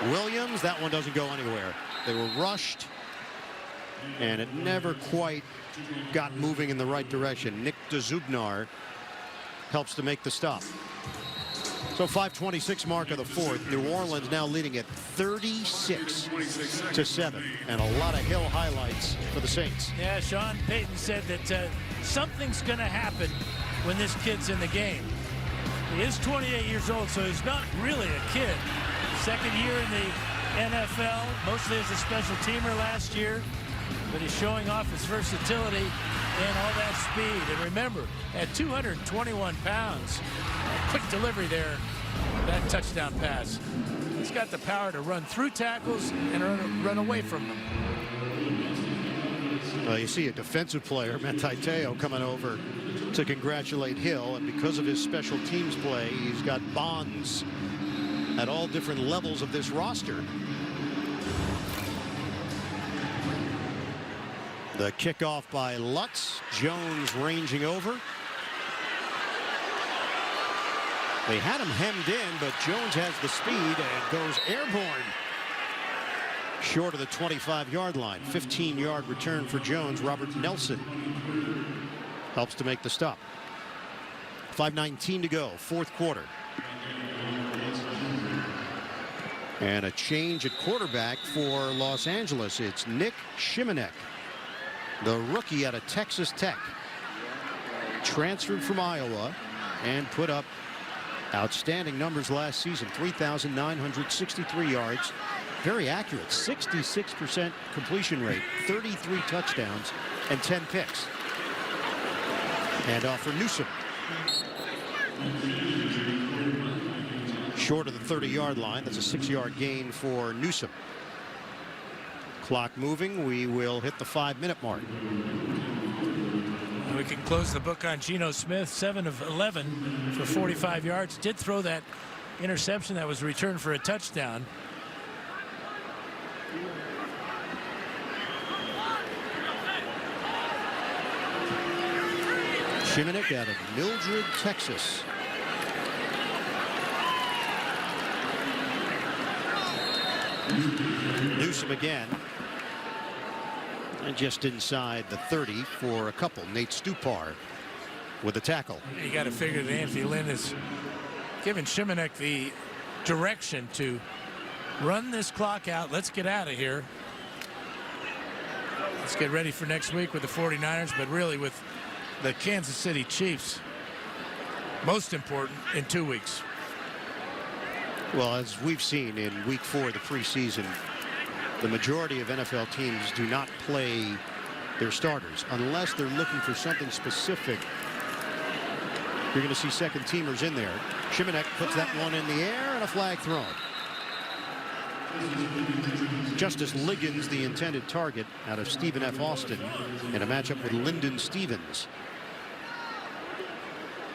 Williams, that one doesn't go anywhere. They were rushed, and it never quite got moving in the right direction. Nick Zubnar helps to make the stop. So 5:26 mark of the 4th. New Orleans now leading at 36-7, and a lot of Hill highlights for the Saints. Yeah, Sean Payton said that something's going to happen when this kid's in the game. He is 28 years old, so he's not really a kid. Second year in the NFL, mostly as a special teamer last year, but he's showing off his versatility and all that speed. And remember, at 221 pounds, a quick delivery there, that touchdown pass. He's got the power to run through tackles and run away from them. Well, you see a defensive player, Teo, coming over to congratulate Hill, and because of his special teams play, he's got bonds at all different levels of this roster. The kickoff by Lutz. Jones ranging over. They had him hemmed in, but Jones has the speed and goes airborne. Short of the 25-yard line. 15-yard return for Jones. Robert Nelson helps to make the stop. 5:19 to go, 4th quarter. And a change at quarterback for Los Angeles. It's Nick Shimonek, the rookie out of Texas Tech. Transferred from Iowa and put up outstanding numbers last season. 3,963 yards. Very accurate. 66% completion rate. 33 touchdowns and 10 picks. And off for Newsome. Short of the 30-yard line. That's a 6-yard gain for Newsome. Clock moving. We will hit the 5-minute mark. We can close the book on Geno Smith. 7 of 11 for 45 yards. Did throw that interception that was returned for a touchdown. Shimonek out of Mildred, Texas. Newsome again. And just inside the 30 for a couple. Nate Stupar with a tackle. You got to figure that Anthony Lynn is giving Shimonek the direction to run this clock out. Let's get out of here. Let's get ready for next week with the 49ers, but really with the Kansas City Chiefs. Most important in 2 weeks. Well, as we've seen in week 4 of the preseason, the majority of NFL teams do not play their starters unless they're looking for something specific. You're going to see second teamers in there. Shimonek puts that one in the air and a flag thrown. Justice Liggins, the intended target out of Stephen F. Austin in a matchup with Lyndon Stevens.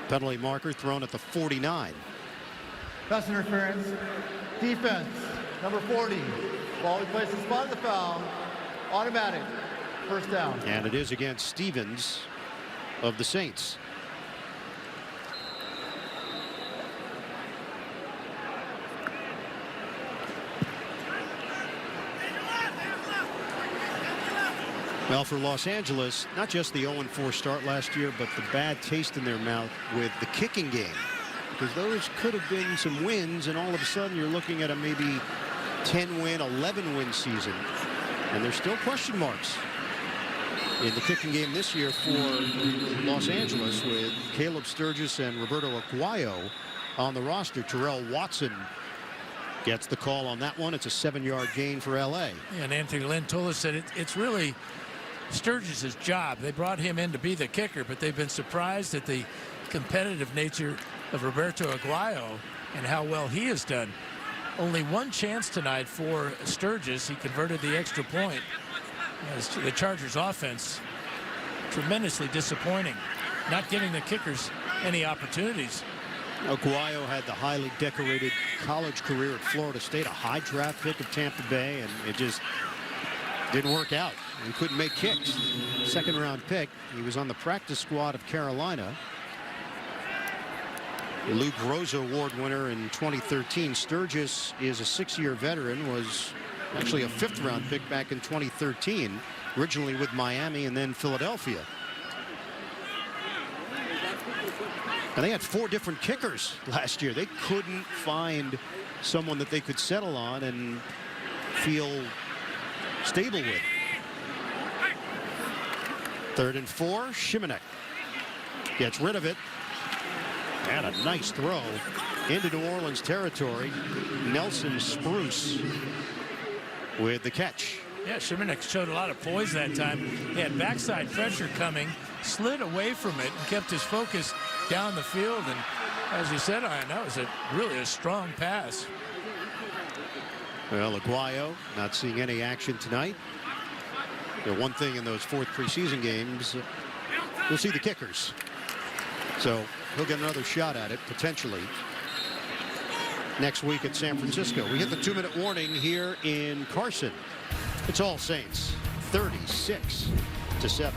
Penalty marker thrown at the 49. Pass interference. Defense, number 40. Ball replaces the spot of the foul. Automatic. First down. And it is against Stevens of the Saints. Well, for Los Angeles, not just the 0-4 start last year, but the bad taste in their mouth with the kicking game. Because those could have been some wins, and all of a sudden you're looking at a maybe 10-win, 11-win season. And there's still question marks in the kicking game this year for Los Angeles, with Caleb Sturgis and Roberto Aguayo on the roster. Terrell Watson gets the call on that one. It's a 7-yard gain for LA. Yeah, and Anthony Lynn told us that it's really Sturgis' job. They brought him in to be the kicker, but they've been surprised at the competitive nature of Roberto Aguayo and how well he has done. Only one chance tonight for Sturgis. He converted the extra point. As to the Chargers offense, tremendously disappointing, not giving the kickers any opportunities. Aguayo had the highly decorated college career at Florida State, a high draft pick of Tampa Bay, and it just didn't work out. He couldn't make kicks. Second-round pick. He was on the practice squad of Carolina. Luke Rosa Award winner in 2013. Sturgis is a 6-year veteran, was actually a 5th-round pick back in 2013, originally with Miami and then Philadelphia. And they had 4 different kickers last year. They couldn't find someone that they could settle on and feel stable with. 3rd and 4. Shimanek gets rid of it. And a nice throw into New Orleans territory. Nelson Spruce with the catch. Yeah, Shimanek showed a lot of poise that time. He had backside pressure coming, slid away from it, and kept his focus down the field. And as you said, Ian, that was really a strong pass. Well, Aguayo not seeing any action tonight. The one thing in those 4th preseason games, we'll see the kickers. So he'll get another shot at it, potentially, next week at San Francisco. We hit the 2-minute warning here in Carson. It's All Saints, 36-7.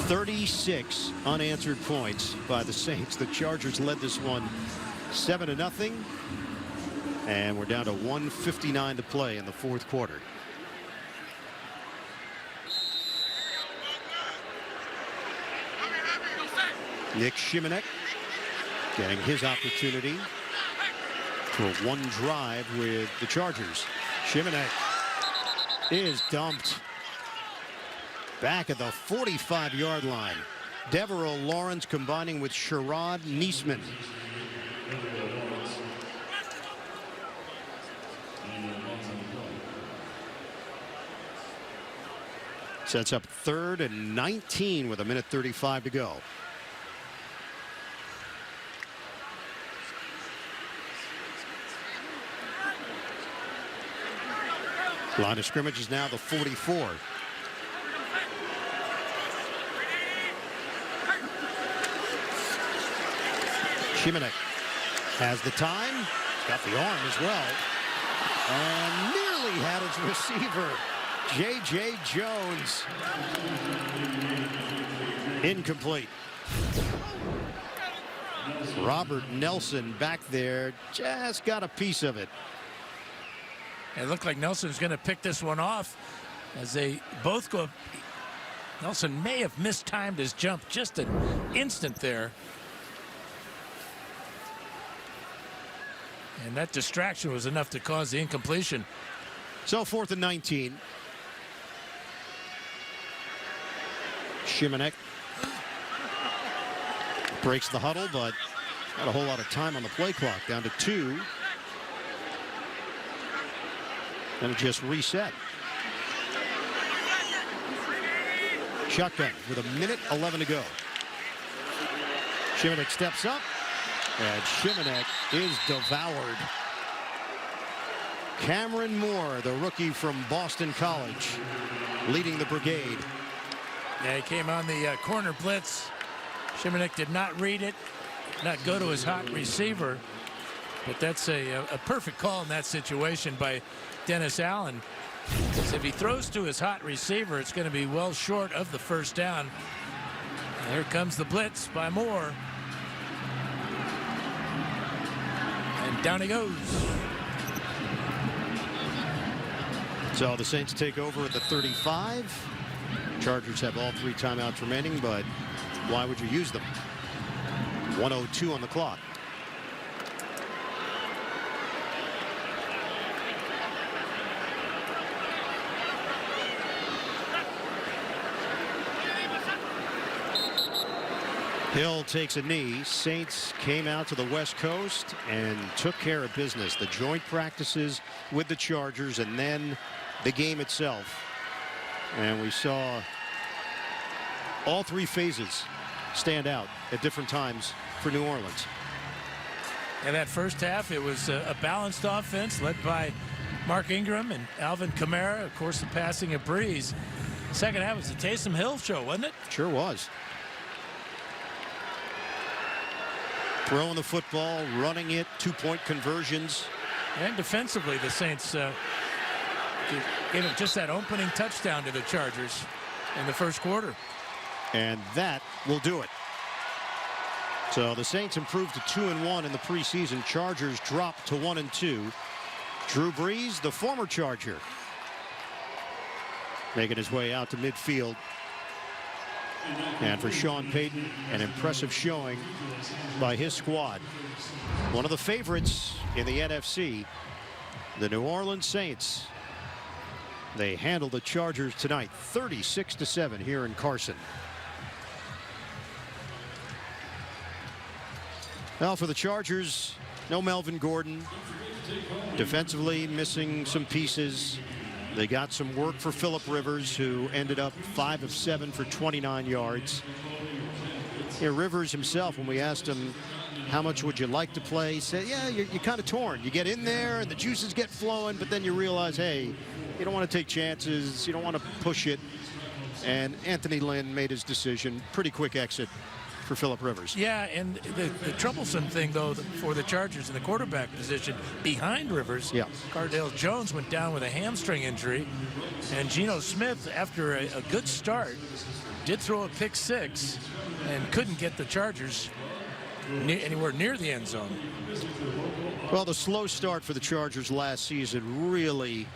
36 unanswered points by the Saints. The Chargers led this one 7-0. And we're down to 1:59 to play in the 4th quarter. Nick Shimanek getting his opportunity to a 1 drive with the Chargers. Shimanek is dumped back at the 45-yard line. Devereaux Lawrence combining with Sherrod Niesman. Sets up 3rd and 19 with 1:35 to go. Line of scrimmage is now the 44. Shimanek has the time. He's got the arm as well. And nearly had his receiver, J.J. Jones. Incomplete. Robert Nelson back there just got a piece of it. It looked like Nelson's going to pick this one off as they both go. Nelson may have mistimed his jump just an instant there. And that distraction was enough to cause the incompletion. So 4th and 19. Shimanek breaks the huddle, but not a whole lot of time on the play clock. Down to 2. And it just reset. Shotgun with 1:11 to go. Shimanek steps up, and Shimanek is devoured. Cameron Moore, the rookie from Boston College, leading the brigade. Yeah, he came on the corner blitz. Shimanek did not read it, not go to his hot receiver. But that's a perfect call in that situation by Dennis Allen. Because if he throws to his hot receiver, it's going to be well short of the 1st down. And here comes the blitz by Moore. And down he goes. So the Saints take over at the 35. Chargers have all 3 timeouts remaining, but why would you use them? 1:02 on the clock. Hill takes a knee. Saints came out to the West Coast and took care of business. The joint practices with the Chargers and then the game itself. And we saw all 3 phases stand out at different times for New Orleans. And that first half, it was a balanced offense led by Mark Ingram and Alvin Kamara. Of course, the passing of Breeze. Second half was the Taysom Hill show, wasn't it? Sure was. Throwing the football, running it, 2-point conversions. And defensively, the Saints gave up just that opening touchdown to the Chargers in the first quarter. And that will do it. So the Saints improved to 2-1 in the preseason. Chargers dropped to 1-2. Drew Brees, the former Charger, making his way out to midfield. And for Sean Payton, an impressive showing by his squad. One of the favorites in the NFC, the New Orleans Saints. They handled the Chargers tonight, 36-7 here in Carson. Now for the Chargers, no Melvin Gordon. Defensively missing some pieces. They got some work for Phillip Rivers, who ended up 5 of 7 for 29 yards. Yeah, Rivers himself, when we asked him how much would you like to play, he said, yeah, you're kind of torn. You get in there and the juices get flowing, but then you realize, hey, you don't want to take chances. You don't want to push it. And Anthony Lynn made his decision. Pretty quick exit for Phillip Rivers. Yeah, and the troublesome thing, though, for the Chargers in the quarterback position behind Rivers, Cardale Jones went down with a hamstring injury, and Geno Smith, after a good start, did throw a pick 6 and couldn't get the Chargers anywhere near the end zone. Well, the slow start for the Chargers last season really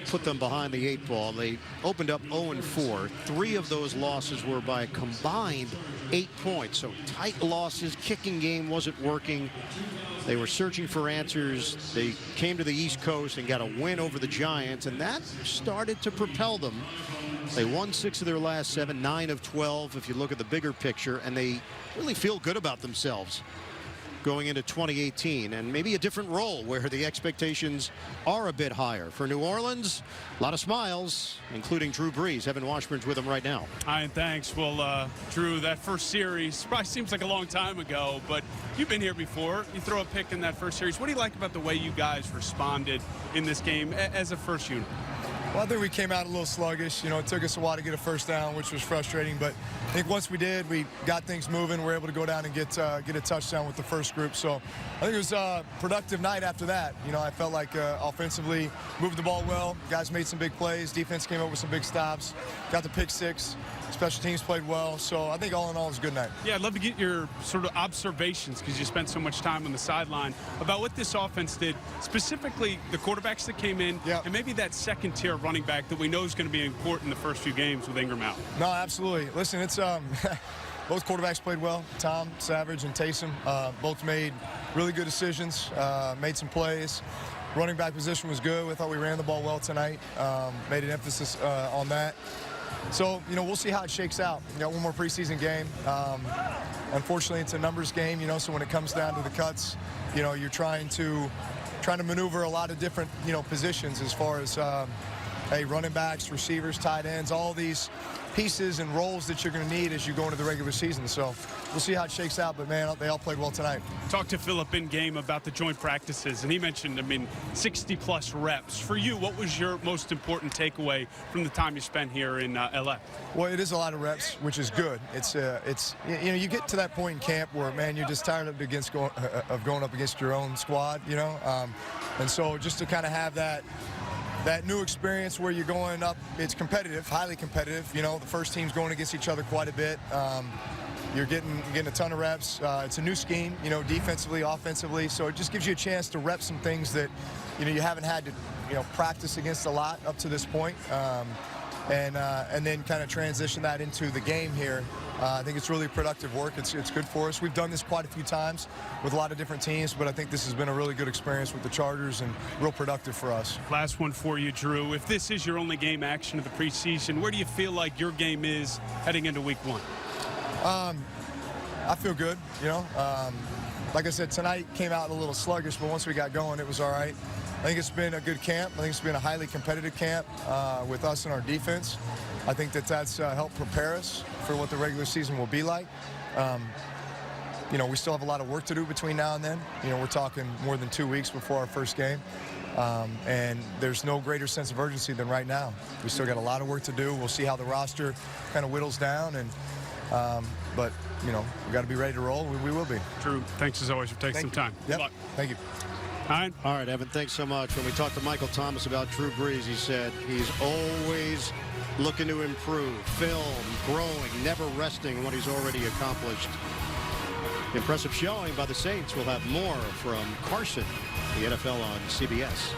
put them behind the 8 ball. They opened up 0-4. 3 of those losses were by a combined 8 points. So tight losses. Kicking game wasn't working. They were searching for answers. They came to the East Coast and got a win over the Giants, and that started to propel them. They won 6 of their last 7, 9 of 12 if you look at the bigger picture, and they really feel good about themselves going into 2018, and maybe a different role where the expectations are a bit higher. For New Orleans, a lot of smiles, including Drew Brees. Evan Washburn's with him right now. Hi, and thanks. Well, Drew, that first series probably seems like a long time ago, but you've been here before. You throw a pick in that first series. What do you like about the way you guys responded in this game as a first unit? Well, I think we came out a little sluggish. You know, it took us a while to get a first down, which was frustrating. But I think once we did, we got things moving. We were able to go down and get a touchdown with the first group. So I think it was a productive night after that. You know, I felt like offensively moved the ball well. Guys made some big plays. Defense came up with some big stops. Got the pick 6. Special teams played well. So I think all in all, it was a good night. Yeah, I'd love to get your sort of observations, because you spent so much time on the sideline, about what this offense did, specifically the quarterbacks that came in, and maybe that second-tier running back that we know is going to be important in the first few games with Ingram out. No, absolutely. Listen, it's both quarterbacks played well. Tom Savage and Taysom both made really good decisions, made some plays. Running back position was good. We thought we ran the ball well tonight. Made an emphasis on that. So, you know, we'll see how it shakes out. You got one more preseason game. Unfortunately, it's a numbers game, you know, so when it comes down to the cuts, you know, you're trying to maneuver a lot of different, you know, positions as far as, running backs, receivers, tight ends, all these pieces and roles that you're going to need as you go into the regular season. So we'll see how it shakes out, but, man, they all played well tonight. Talked to Phillip in game about the joint practices, and he mentioned, 60-plus reps. For you, what was your most important takeaway from the time you spent here in LA? Well, it is a lot of reps, which is good. It's you know, you get to that point in camp where, man, you're just tired of going up against your own squad, you know, and so just to kind of have that new experience where you're going up, it's competitive, highly competitive. You know, the first team's going against each other quite a bit. You're getting a ton of reps. It's a new scheme, you know, defensively, offensively. So it just gives you a chance to rep some things that, you know, you haven't had to, you know, practice against a lot up to this point. And then kind of transition that into the game here. I think it's really productive work. It's good for us. We've done this quite a few times with a lot of different teams, but I think this has been a really good experience with the Chargers and real productive for us. Last one for you, Drew. If this is your only game action of the preseason, where do you feel like your game is heading into week 1? I feel good, you know. Like I said, tonight came out a little sluggish, but once we got going, it was all right. I think it's been a good camp. I think it's been a highly competitive camp with us and our defense. I think that's helped prepare us for what the regular season will be like. You know, we still have a lot of work to do between now and then. You know, we're talking more than 2 weeks before our first game. And there's no greater sense of urgency than right now. We still got a lot of work to do. We'll see how the roster kind of whittles down. But, you know, we got to be ready to roll. We will be. Drew, thanks as always for taking some time. Yep. Good luck. Thank you. All right, Evan, thanks so much. When we talked to Michael Thomas about Drew Brees, he said he's always looking to improve, film, growing, never resting on what he's already accomplished. Impressive showing by the Saints. We'll have more from Carson, the NFL on CBS.